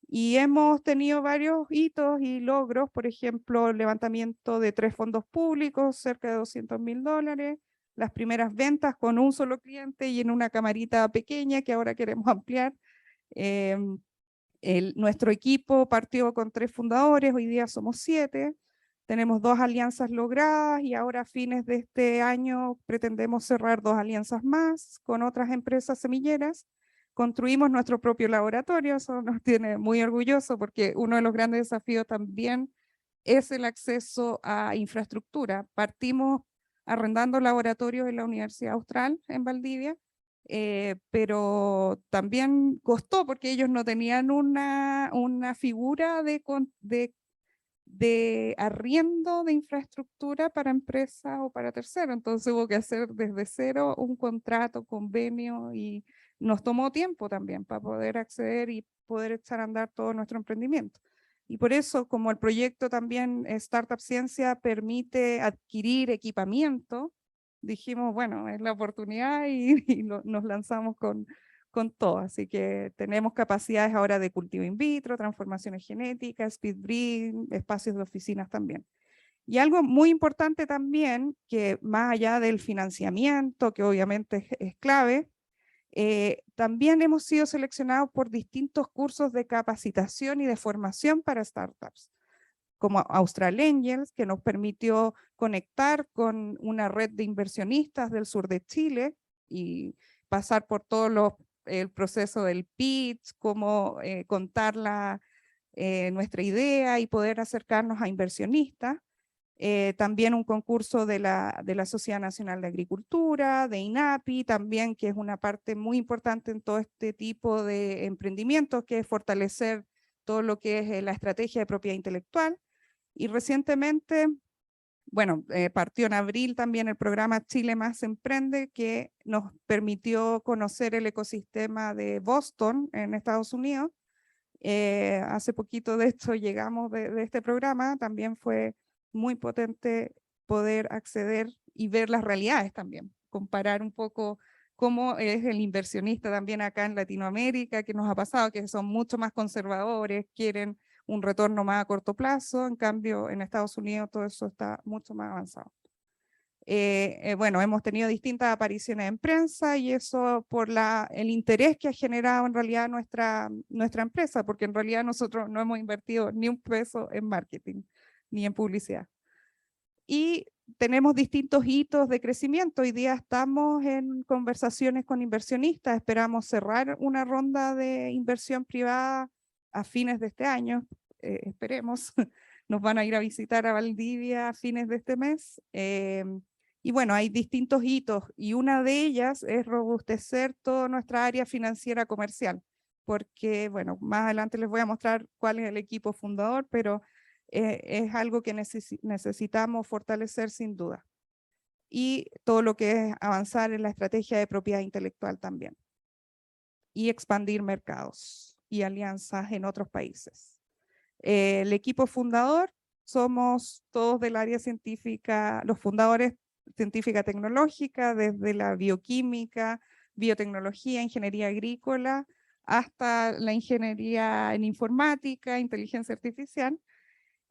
y hemos tenido varios hitos y logros. Por ejemplo, el levantamiento de 3 fondos públicos, cerca de $200.000, las primeras ventas con un solo cliente y en una camarita pequeña que ahora queremos ampliar. Nuestro equipo partió con 3 fundadores, hoy día somos 7, tenemos 2 alianzas logradas, y ahora a fines de este año pretendemos cerrar 2 alianzas más con otras empresas semilleras. Construimos nuestro propio laboratorio, eso nos tiene muy orgulloso, porque uno de los grandes desafíos también es el acceso a infraestructura. Partimos arrendando laboratorios en la Universidad Austral en Valdivia, pero también costó porque ellos no tenían una figura de arriendo de infraestructura para empresas o para terceros. Entonces hubo que hacer desde cero un contrato, convenio, y nos tomó tiempo también para poder acceder y poder echar a andar todo nuestro emprendimiento. Y por eso, como el proyecto también Startup Ciencia permite adquirir equipamiento, dijimos, bueno, es la oportunidad y nos lanzamos con todo. Así que tenemos capacidades ahora de cultivo in vitro, transformaciones genéticas, speed breeding, espacios de oficinas también. Y algo muy importante también, que más allá del financiamiento, que obviamente es clave, también hemos sido seleccionados por distintos cursos de capacitación y de formación para startups, como Austral Angels, que nos permitió conectar con una red de inversionistas del sur de Chile y pasar por todo el proceso del pitch, cómo contar nuestra idea y poder acercarnos a inversionistas. También un concurso de la Sociedad Nacional de Agricultura, de INAPI, también, que es una parte muy importante en todo este tipo de emprendimientos, que es fortalecer todo lo que es la estrategia de propiedad intelectual. Y recientemente, bueno, partió en abril también el programa Chile Más Emprende, que nos permitió conocer el ecosistema de Boston en Estados Unidos. Hace poquito de esto llegamos de este programa, también fue muy potente poder acceder y ver las realidades también, comparar un poco cómo es el inversionista también acá en Latinoamérica, que nos ha pasado, que son mucho más conservadores, quieren un retorno más a corto plazo, en cambio en Estados Unidos todo eso está mucho más avanzado. Bueno, hemos tenido distintas apariciones en prensa y eso por el interés que ha generado en realidad nuestra empresa, porque en realidad nosotros no hemos invertido ni un peso en marketing, ni en publicidad. Y tenemos distintos hitos de crecimiento. Hoy día estamos en conversaciones con inversionistas, esperamos cerrar una ronda de inversión privada a fines de este año, esperemos. Nos van a ir a visitar a Valdivia a fines de este mes. Y bueno, hay distintos hitos y una de ellas es robustecer toda nuestra área financiera comercial, porque bueno, más adelante les voy a mostrar cuál es el equipo fundador, pero es algo que necesitamos fortalecer sin duda. Y todo lo que es avanzar en la estrategia de propiedad intelectual también. Y expandir mercados y alianzas en otros países. El equipo fundador somos todos del área científica, los fundadores científica tecnológica, desde la bioquímica, biotecnología, ingeniería agrícola, hasta la ingeniería en informática, inteligencia artificial.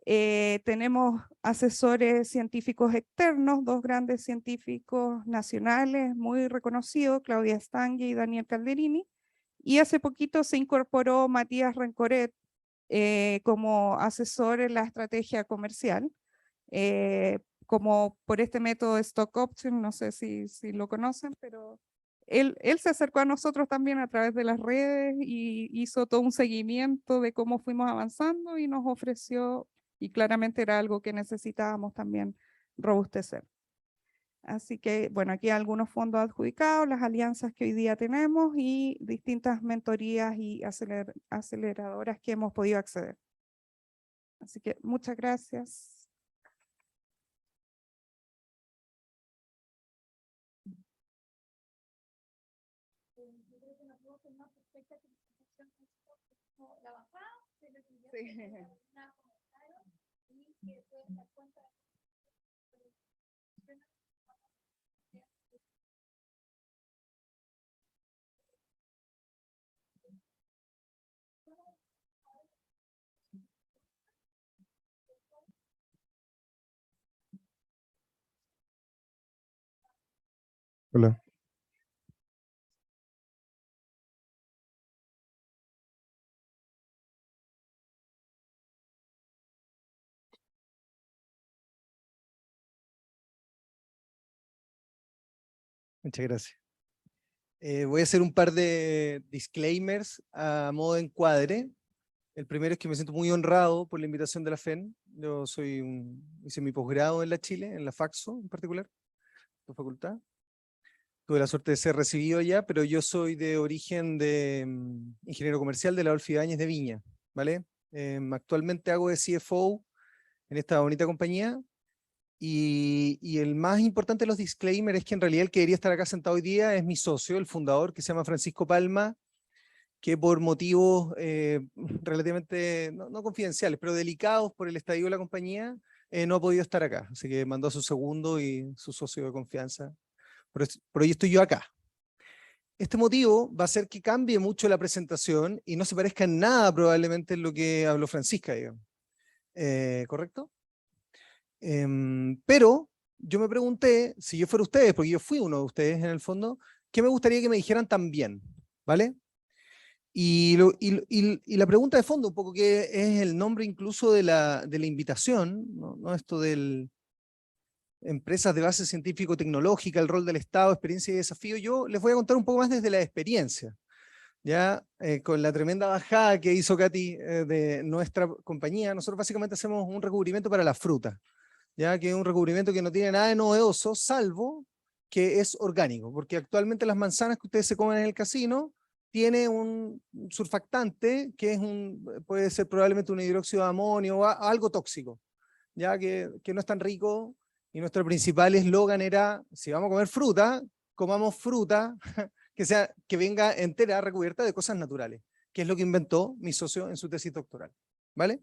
Tenemos asesores científicos externos, 2 grandes científicos nacionales muy reconocidos, Claudia Stange y Daniel Calderini, y hace poquito se incorporó Matías Rencoret como asesor en la estrategia comercial, como por este método de stock option, no sé si lo conocen, pero él se acercó a nosotros también a través de las redes y hizo todo un seguimiento de cómo fuimos avanzando y nos ofreció, y claramente era algo que necesitábamos también robustecer. Así que, bueno, aquí hay algunos fondos adjudicados, las alianzas que hoy día tenemos y distintas mentorías y aceleradoras que hemos podido acceder. Así que muchas gracias. Hola. Muchas gracias. Voy a hacer un par de disclaimers a modo de encuadre. El primero es que me siento muy honrado por la invitación de la FEN. Yo hice mi posgrado en la Chile, en la FACSO en particular, tu facultad. Tuve la suerte de ser recibido allá, pero yo soy de origen de ingeniero comercial de la Adolfo Ibáñez de Viña, ¿vale? Actualmente hago de CFO en esta bonita compañía. Y el más importante de los disclaimers es que en realidad el que debería estar acá sentado hoy día es mi socio, el fundador, que se llama Francisco Palma, que por motivos relativamente, no confidenciales, pero delicados por el estadio de la compañía, no ha podido estar acá. Así que mandó a su segundo y su socio de confianza. Por hoy estoy yo acá. Este motivo va a hacer que cambie mucho la presentación y no se parezca en nada probablemente en lo que habló Francisca, digamos. ¿Correcto? Pero yo me pregunté, si yo fuera ustedes, porque yo fui uno de ustedes en el fondo, ¿qué me gustaría que me dijeran también? ¿Vale? Y la pregunta de fondo, un poco que es el nombre incluso de la invitación, ¿no? Esto del empresas de base científico-tecnológica, el rol del Estado, experiencia y desafío, yo les voy a contar un poco más desde la experiencia. Ya con la tremenda bajada que hizo Katy de nuestra compañía, nosotros básicamente hacemos un recubrimiento para la fruta. ya que es un recubrimiento que no tiene nada de novedoso, salvo que es orgánico, porque actualmente las manzanas que ustedes se comen en el casino tiene un surfactante que es puede ser probablemente un hidróxido de amonio o algo tóxico, ya que no es tan rico, y nuestro principal eslogan era, si vamos a comer fruta, comamos fruta que venga entera recubierta de cosas naturales, que es lo que inventó mi socio en su tesis doctoral, ¿vale?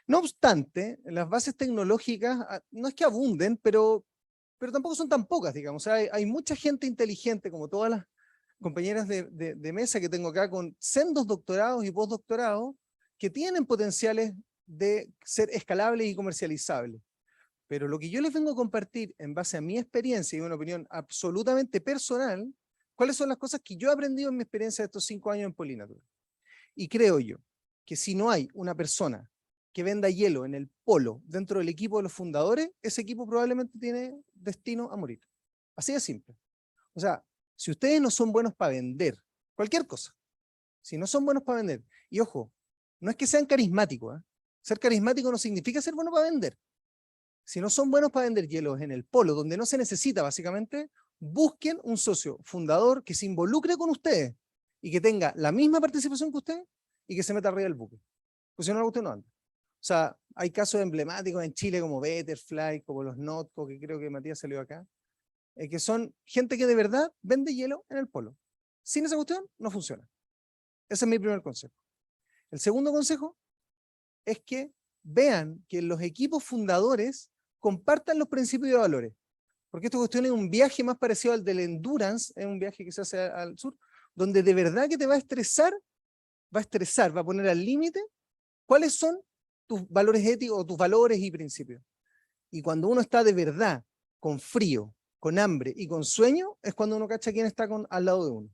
No obstante, las bases tecnológicas no es que abunden, pero tampoco son tan pocas, digamos. O sea, hay mucha gente inteligente, como todas las compañeras de mesa que tengo acá, con sendos doctorados y postdoctorados, que tienen potenciales de ser escalables y comercializables. Pero lo que yo les vengo a compartir en base a mi experiencia y una opinión absolutamente personal, cuáles son las cosas que yo he aprendido en mi experiencia de estos 5 años en Polinatura. Y creo yo que si no hay una persona que venda hielo en el polo dentro del equipo de los fundadores, ese equipo probablemente tiene destino a morir. Así de simple. O sea, si ustedes no son buenos para vender cualquier cosa, si no son buenos para vender, y ojo, no es que sean carismáticos, ¿eh? Ser carismático no significa ser bueno para vender. Si no son buenos para vender hielos en el polo, donde no se necesita básicamente, busquen un socio fundador que se involucre con ustedes y que tenga la misma participación que ustedes y que se meta arriba del buque. Pues si no, usted no anda. O sea, hay casos emblemáticos en Chile como Betterfly, como los Notco, que creo que Matías salió acá, que son gente que de verdad vende hielo en el polo. Sin esa cuestión, no funciona. Ese es mi primer consejo. El segundo consejo es que vean que los equipos fundadores compartan los principios y valores. Porque esta cuestión es un viaje más parecido al del endurance, es un viaje que se hace al sur, donde de verdad que te va a estresar, va a poner al límite cuáles son tus valores éticos o tus valores y principios. Y cuando uno está de verdad con frío, con hambre y con sueño, es cuando uno cacha quién está al lado de uno.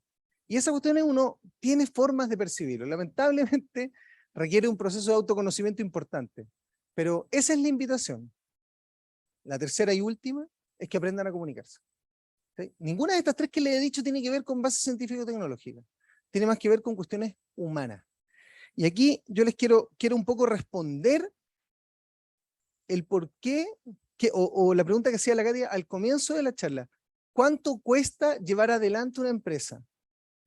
Y esa cuestión uno tiene formas de percibirlo. Lamentablemente requiere un proceso de autoconocimiento importante. Pero esa es la invitación. La tercera y última es que aprendan a comunicarse. ¿Sí? Ninguna de estas tres que les he dicho tiene que ver con base científico-tecnológica. Tiene más que ver con cuestiones humanas. Y aquí yo les quiero un poco responder el por qué, o la pregunta que hacía la Katia al comienzo de la charla. ¿Cuánto cuesta llevar adelante una empresa?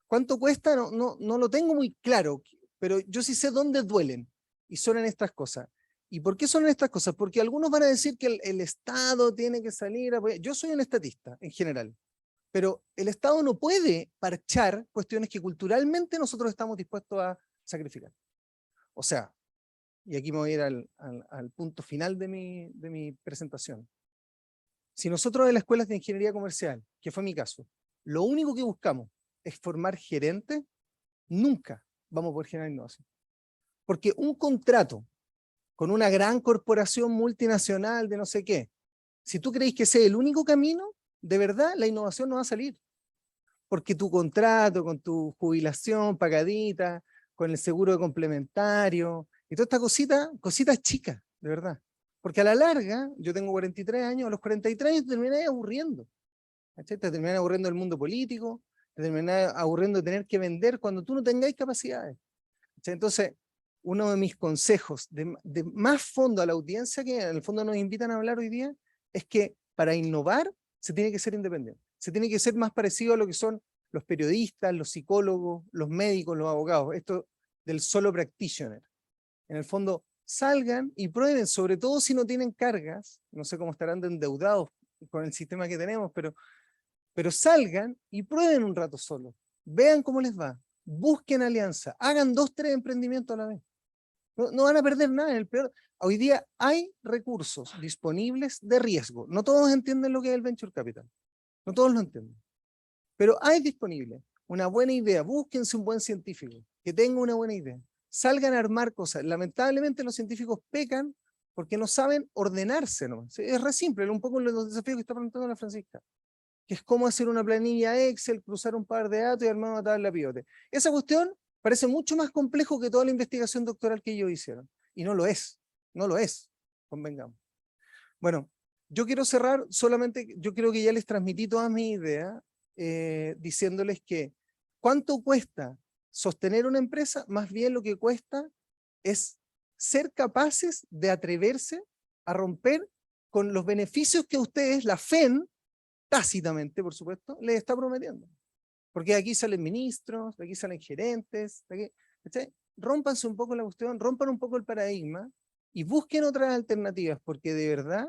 ¿Cuánto cuesta? No lo tengo muy claro, pero yo sí sé dónde duelen, y son en estas cosas. ¿Y por qué son en estas cosas? Porque algunos van a decir que el Estado tiene que salir a apoyar. Yo soy un estatista en general, pero el Estado no puede parchar cuestiones que culturalmente nosotros estamos dispuestos a sacrificar. O sea, y aquí me voy a ir al punto final de mi presentación. Si nosotros en las escuelas de ingeniería comercial, que fue mi caso, lo único que buscamos es formar gerentes, nunca vamos a poder generar innovación. Porque un contrato con una gran corporación multinacional de no sé qué, si tú crees que ese es el único camino, de verdad la innovación no va a salir. Porque tu contrato, con tu jubilación pagadita, con el seguro complementario, y toda esta cositas chicas, de verdad. Porque a la larga, yo tengo 43 años, a los 43 años te terminás aburriendo. ¿Cachai? Te terminás aburriendo del mundo político, te terminás aburriendo de tener que vender cuando tú no tengáis capacidades. ¿Cachai? Entonces, uno de mis consejos de más fondo a la audiencia que en el fondo nos invitan a hablar hoy día, es que para innovar se tiene que ser independiente. Se tiene que ser más parecido a lo que son los periodistas, los psicólogos, los médicos, los abogados. Esto del solo practitioner. En el fondo, salgan y prueben, sobre todo si no tienen cargas, no sé cómo estarán de endeudados con el sistema que tenemos, pero salgan y prueben un rato solo. Vean cómo les va. Busquen alianza. Hagan 2, 3 emprendimientos a la vez. No van a perder nada. En el peor. Hoy día hay recursos disponibles de riesgo. No todos entienden lo que es el venture capital. No todos lo entienden. Pero hay disponible una buena idea. Búsquense un buen científico que tenga una buena idea. Salgan a armar cosas. Lamentablemente los científicos pecan porque no saben ordenarse, ¿no? Es re simple, un poco los desafíos que está planteando la Francisca, que es cómo hacer una planilla Excel, cruzar un par de datos y armar una tabla pivote. Esa cuestión parece mucho más complejo que toda la investigación doctoral que ellos hicieron. Y no lo es, convengamos. Bueno, yo quiero cerrar solamente, yo creo que ya les transmití todas mis ideas, diciéndoles que ¿cuánto cuesta sostener una empresa? Más bien lo que cuesta es ser capaces de atreverse a romper con los beneficios que a ustedes, la FEN, tácitamente, por supuesto, les está prometiendo. Porque de aquí salen ministros, de aquí salen gerentes, de aquí, ¿cachai? Rómpanse un poco la cuestión, rompan un poco el paradigma y busquen otras alternativas, porque de verdad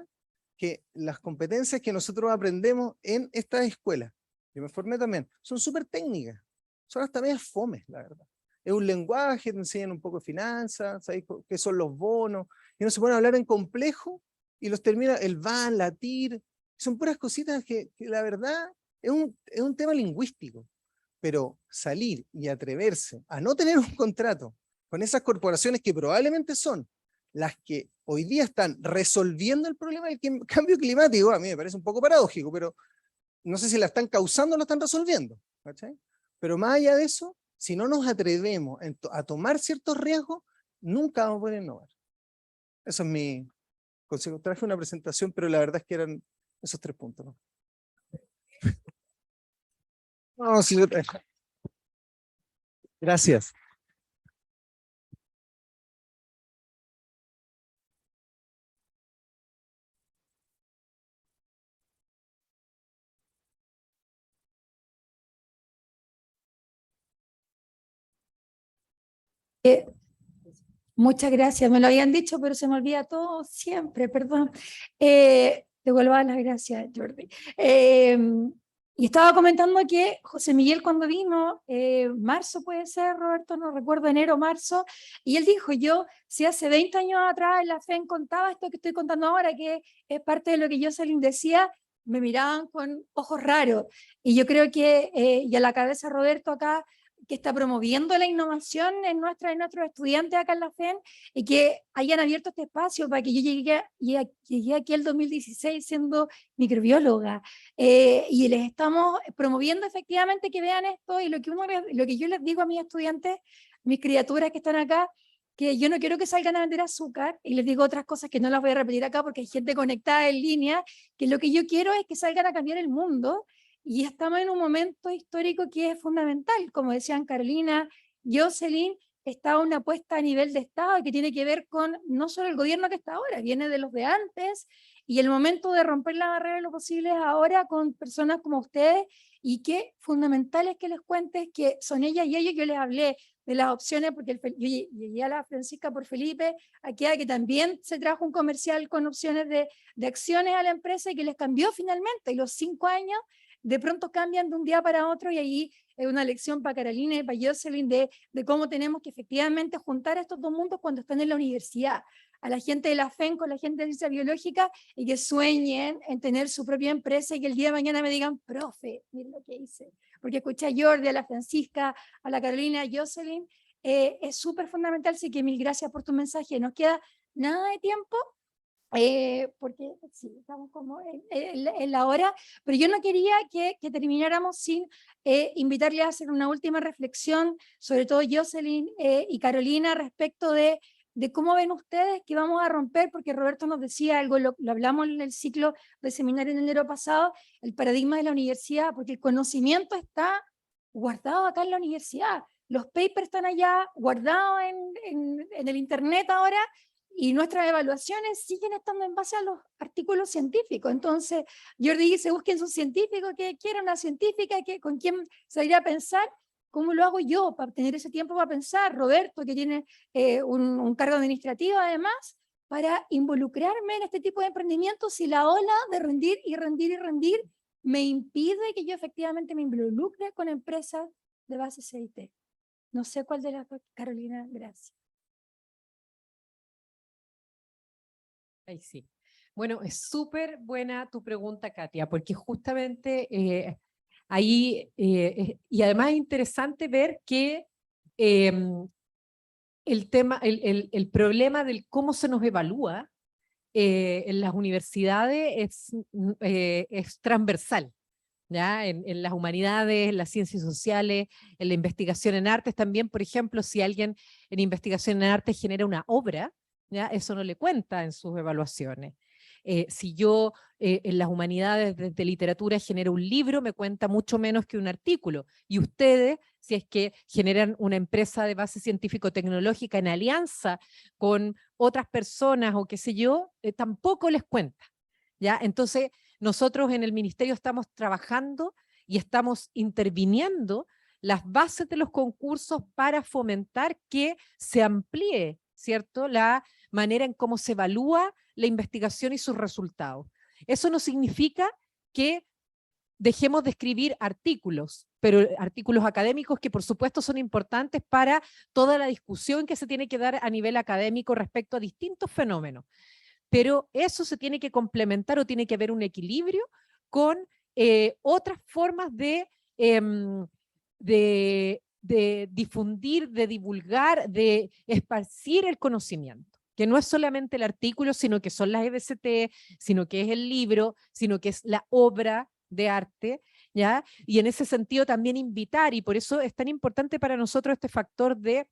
que las competencias que nosotros aprendemos en estas escuelas, yo me formé también, son súper técnicas, son hasta medias fomes, la verdad. Es un lenguaje, te enseñan un poco de finanzas, ¿sabes qué son los bonos? Y uno se pone a hablar en complejo y los termina el van, la TIR, son puras cositas que la verdad es un tema lingüístico. Pero salir y atreverse a no tener un contrato con esas corporaciones que probablemente son las que hoy día están resolviendo el problema del cambio climático, a mí me parece un poco paradójico, pero no sé si la están causando o la están resolviendo, ¿cachai? Pero más allá de eso, si no nos atrevemos a tomar ciertos riesgos, nunca vamos a poder innovar. Eso es mi consejo. Traje una presentación, pero la verdad es que eran esos 3 puntos, ¿no? No, sí, gracias. Muchas gracias, me lo habían dicho, pero se me olvida todo siempre, perdón. Devuelvo las gracias, Jordi. Y estaba comentando que José Miguel cuando vino, marzo puede ser, Roberto, no recuerdo, enero, marzo, y él dijo, yo, si hace 20 años atrás en la FEN contaba esto que estoy contando ahora, que es parte de lo que Jocelyn decía, me miraban con ojos raros. Y yo creo que, y a la cabeza Roberto acá, que está promoviendo la innovación en nuestros estudiantes acá en la FEN, y que hayan abierto este espacio para que yo llegué aquí el 2016 siendo microbióloga, y les estamos promoviendo efectivamente que vean esto, y lo que yo les digo a mis estudiantes, mis criaturas que están acá, que yo no quiero que salgan a vender azúcar, y les digo otras cosas que no las voy a repetir acá porque hay gente conectada en línea, que lo que yo quiero es que salgan a cambiar el mundo. Y estamos en un momento histórico que es fundamental, como decían Carolina, Jocelyn, está una apuesta a nivel de Estado que tiene que ver con no solo el gobierno que está ahora, viene de los de antes, y el momento de romper la barrera de lo posible es ahora con personas como ustedes, y que fundamental es que les cuentes que son ellas y ellos. Yo les hablé de las opciones, porque yo llegué a la Francisca por Felipe, aquí a que también se trajo un comercial con opciones de acciones a la empresa y que les cambió finalmente, y los 5 años de pronto cambian de un día para otro, y ahí es una lección para Carolina y para Jocelyn de cómo tenemos que efectivamente juntar estos dos mundos cuando están en la universidad, a la gente de la FEN con la gente de ciencia biológica, y que sueñen en tener su propia empresa y que el día de mañana me digan, profe, miren lo que hice. Porque escuché a Jordi, a la Francisca, a la Carolina, a Jocelyn, es súper fundamental, así que mil gracias por tu mensaje. Nos queda nada de tiempo, porque sí, estamos como en la hora, pero yo no quería que termináramos sin invitarles a hacer una última reflexión, sobre todo Jocelyn y Carolina, respecto de cómo ven ustedes que vamos a romper, porque Roberto nos decía algo, lo hablamos en el ciclo de seminario en enero pasado, el paradigma de la universidad, porque el conocimiento está guardado acá en la universidad, los papers están allá guardados en el internet ahora, y nuestras evaluaciones siguen estando en base a los artículos científicos. Entonces, Jordi dice, busquen sus científicos, que quiera una científica, con quién se iría a pensar, ¿cómo lo hago yo para tener ese tiempo para pensar? Roberto, que tiene un cargo administrativo además, para involucrarme en este tipo de emprendimientos, si la ola de rendir y rendir y rendir me impide que yo efectivamente me involucre con empresas de base CIT. No sé cuál de las dos, Carolina, gracias. Ahí sí. Bueno, es súper buena tu pregunta, Katia, porque justamente ahí, y además es interesante ver que el problema del cómo se nos evalúa en las universidades es transversal, ¿ya? En las humanidades, en las ciencias sociales, en la investigación en artes también. Por ejemplo, si alguien en investigación en artes genera una obra, ¿ya? Eso no le cuenta en sus evaluaciones. Si yo en las humanidades de literatura genero un libro, me cuenta mucho menos que un artículo. Y ustedes, si es que generan una empresa de base científico-tecnológica en alianza con otras personas o qué sé yo, tampoco les cuenta. ¿ya? Entonces, nosotros en el ministerio estamos trabajando y estamos interviniendo las bases de los concursos para fomentar que se amplíe, ¿cierto?, la manera en cómo se evalúa la investigación y sus resultados. Eso no significa que dejemos de escribir artículos, pero artículos académicos que por supuesto son importantes para toda la discusión que se tiene que dar a nivel académico respecto a distintos fenómenos. Pero eso se tiene que complementar o tiene que haber un equilibrio con otras formas de difundir, de divulgar, de esparcir el conocimiento, que no es solamente el artículo, sino que son las EBCT, sino que es el libro, sino que es la obra de arte, ¿ya? Y en ese sentido también invitar, y por eso es tan importante para nosotros este factor de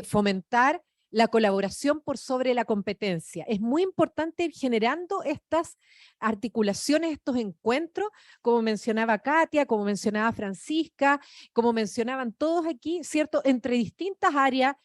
fomentar la colaboración por sobre la competencia. Es muy importante ir generando estas articulaciones, estos encuentros, como mencionaba Katia, como mencionaba Francisca, como mencionaban todos aquí, ¿cierto?, entre distintas áreas,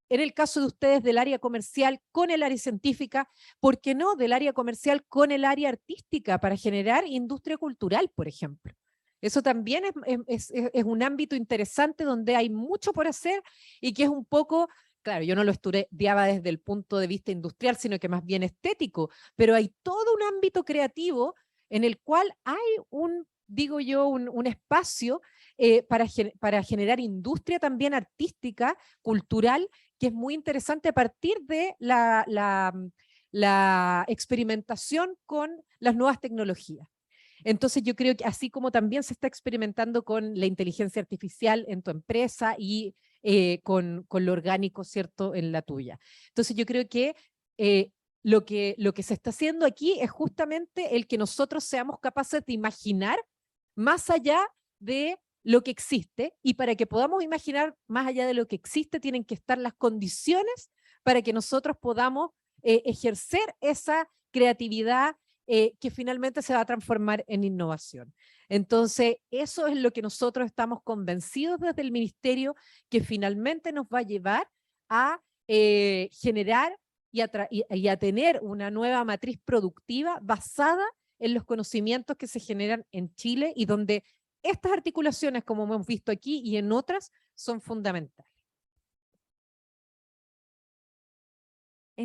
en el caso de ustedes del área comercial con el área científica, ¿por qué no del área comercial con el área artística para generar industria cultural, por ejemplo? Eso también es un ámbito interesante donde hay mucho por hacer y que es un poco, claro, yo no lo estudiaba desde el punto de vista industrial, sino que más bien estético, pero hay todo un ámbito creativo en el cual hay digo yo, un espacio para generar industria también artística, cultural, que es muy interesante a partir de la experimentación con las nuevas tecnologías. Entonces yo creo que así como también se está experimentando con la inteligencia artificial en tu empresa y con lo orgánico, ¿cierto?, en la tuya. Entonces yo creo que lo que se está haciendo aquí es justamente el que nosotros seamos capaces de imaginar más allá de lo que existe, y para que podamos imaginar más allá de lo que existe tienen que estar las condiciones para que nosotros podamos ejercer esa creatividad que finalmente se va a transformar en innovación. Entonces, eso es lo que nosotros estamos convencidos desde el Ministerio, que finalmente nos va a llevar a generar y a tener una nueva matriz productiva basada en los conocimientos que se generan en Chile y donde estas articulaciones, como hemos visto aquí y en otras, son fundamentales. A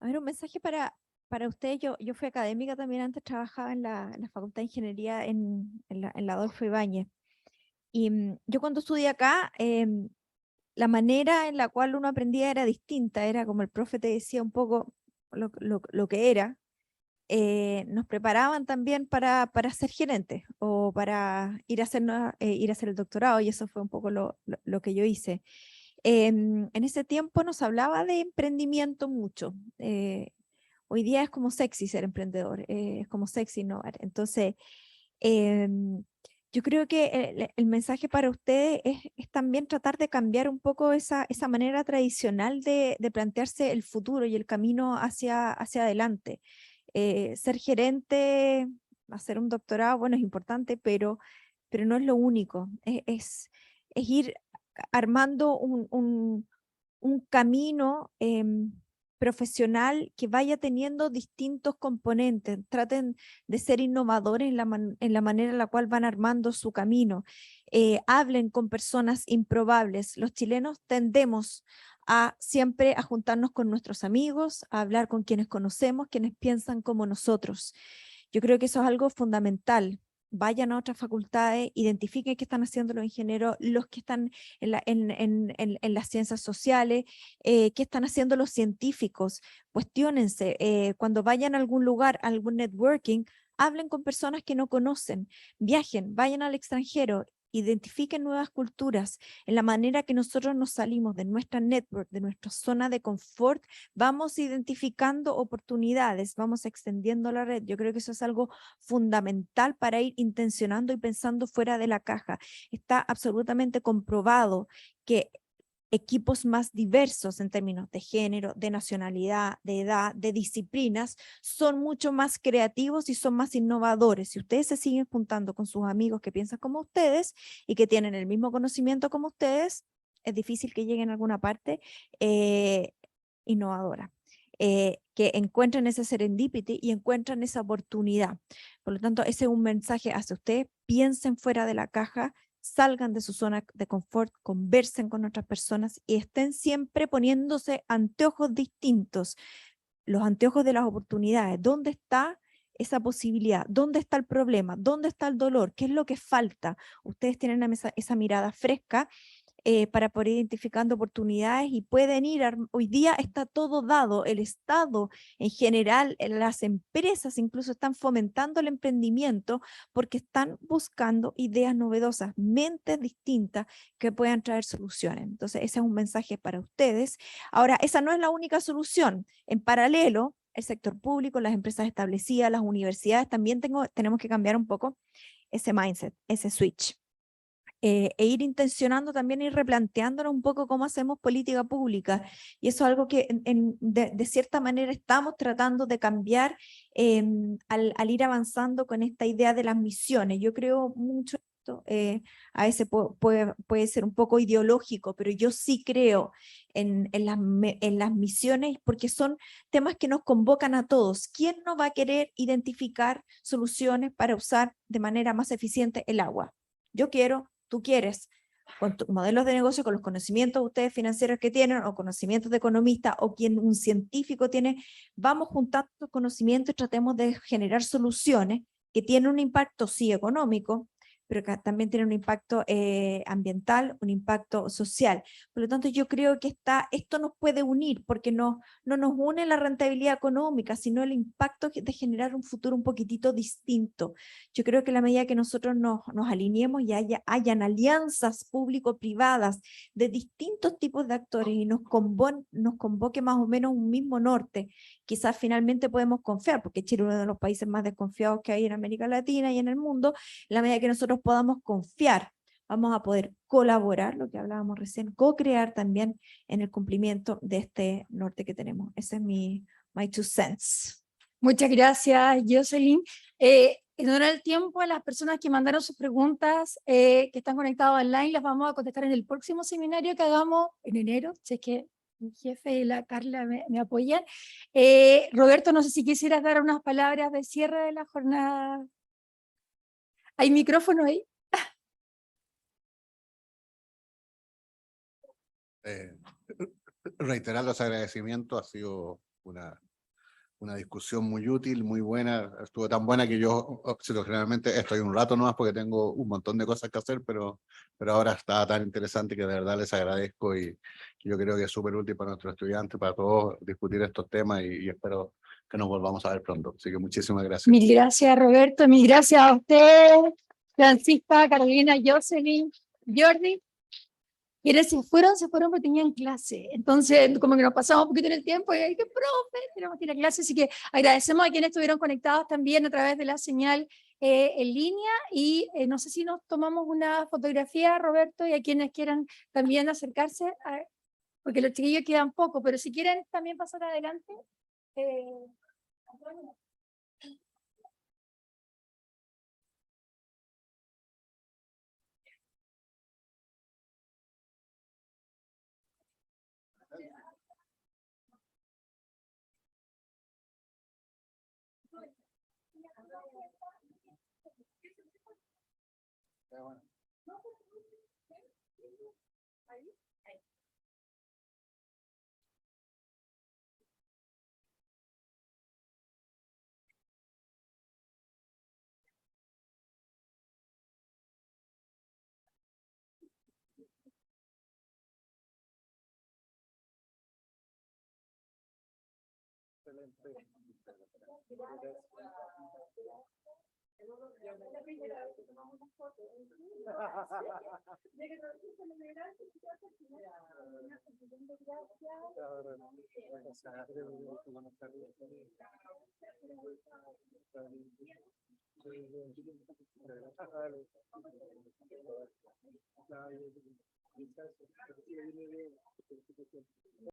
ver, un mensaje para usted. Yo fui académica también, antes trabajaba en la Facultad de Ingeniería en la Adolfo Ibáñez. Y yo cuando estudié acá, la manera en la cual uno aprendía era distinta, era como el profe te decía un poco lo que era. Nos preparaban también para ser gerentes o para ir a hacer el doctorado, y eso fue un poco lo que yo hice. En ese tiempo nos hablaba de emprendimiento mucho. Hoy día es como sexy ser emprendedor, es como sexy innovar. Entonces, yo creo que el mensaje para ustedes es también tratar de cambiar un poco esa manera tradicional de plantearse el futuro y el camino hacia adelante. Ser gerente, hacer un doctorado, bueno, es importante, pero no es lo único. Es ir armando un camino profesional que vaya teniendo distintos componentes. Traten de ser innovadores en la manera en la cual van armando su camino. Hablen con personas improbables. Los chilenos tendemos siempre a juntarnos con nuestros amigos, a hablar con quienes conocemos, quienes piensan como nosotros. Yo creo que eso es algo fundamental. Vayan a otras facultades, identifiquen qué están haciendo los ingenieros, los que están en las ciencias sociales, qué están haciendo los científicos. Cuestiónense, cuando vayan a algún lugar, a algún networking, hablen con personas que no conocen, viajen, vayan al extranjero, identifiquen nuevas culturas. En la manera que nosotros nos salimos de nuestra network, de nuestra zona de confort, vamos identificando oportunidades, vamos extendiendo la red. Yo creo que eso es algo fundamental para ir intencionando y pensando fuera de la caja. Está absolutamente comprobado que equipos más diversos en términos de género, de nacionalidad, de edad, de disciplinas, son mucho más creativos y son más innovadores. Si ustedes se siguen juntando con sus amigos que piensan como ustedes y que tienen el mismo conocimiento como ustedes, es difícil que lleguen a alguna parte innovadora. que encuentren ese serendipity y encuentran esa oportunidad. Por lo tanto, ese es un mensaje hacia ustedes: piensen fuera de la caja, salgan de su zona de confort, conversen con otras personas y estén siempre poniéndose anteojos distintos, los anteojos de las oportunidades. ¿Dónde está esa posibilidad? ¿Dónde está el problema? ¿Dónde está el dolor? ¿Qué es lo que falta? Ustedes tienen esa mirada fresca para poder ir identificando oportunidades y pueden ir, hoy día está todo dado, el Estado en general, las empresas incluso están fomentando el emprendimiento porque están buscando ideas novedosas, mentes distintas que puedan traer soluciones. Entonces ese es un mensaje para ustedes. Ahora, esa no es la única solución. En paralelo, el sector público, las empresas establecidas, las universidades, también tenemos que cambiar un poco ese mindset, ese switch. E ir intencionando también, ir replanteándonos un poco cómo hacemos política pública. Y eso es algo que de cierta manera estamos tratando de cambiar al ir avanzando con esta idea de las misiones. Yo creo mucho esto, a veces puede ser un poco ideológico, pero yo sí creo en las misiones porque son temas que nos convocan a todos. ¿Quién no va a querer identificar soluciones para usar de manera más eficiente el agua? Yo quiero, tú quieres, con tus modelos de negocio, con los conocimientos ustedes financieros que tienen, o conocimientos de economista, o quien un científico tiene, vamos juntando los conocimientos y tratemos de generar soluciones que tienen un impacto, sí, económico, pero que también tienen un impacto ambiental, un impacto social. Por lo tanto, yo creo que esto nos puede unir, porque no nos une la rentabilidad económica, sino el impacto de generar un futuro un poquitito distinto. Yo creo que a la medida que nosotros nos alineemos y hayan alianzas público-privadas de distintos tipos de actores y nos convoque más o menos un mismo norte, quizás finalmente podemos confiar, porque Chile es uno de los países más desconfiados que hay en América Latina y en el mundo. En la medida que nosotros podamos confiar, vamos a poder colaborar, lo que hablábamos recién, co-crear también en el cumplimiento de este norte que tenemos. Ese es my 2 cents. Muchas gracias, Jocelyn. En honor al tiempo, a las personas que mandaron sus preguntas, que están conectadas online, las vamos a contestar en el próximo seminario que hagamos en enero, si es que mi jefe y la Carla me apoyan. Roberto, no sé si quisieras dar unas palabras de cierre de la jornada. ¿Hay micrófono ahí? Reiterar los agradecimientos, ha sido una discusión muy útil, muy buena, estuvo tan buena que yo generalmente estoy un rato nomás porque tengo un montón de cosas que hacer, pero ahora está tan interesante que de verdad les agradezco y yo creo que es súper útil para nuestros estudiantes, para todos discutir estos temas y espero que nos volvamos a ver pronto. Así que muchísimas gracias. Mil gracias, Roberto, mil gracias a usted, Francisca, Carolina, Jocelyn, Jordi. Quienes se fueron porque tenían clase. Entonces, como que nos pasamos un poquito en el tiempo y hay que, profe, tenemos que ir a clase. Así que agradecemos a quienes estuvieron conectados también a través de la señal en línea. Y no sé si nos tomamos una fotografía, Roberto, y a quienes quieran también acercarse, porque los chiquillos quedan poco, pero si quieren también pasar adelante.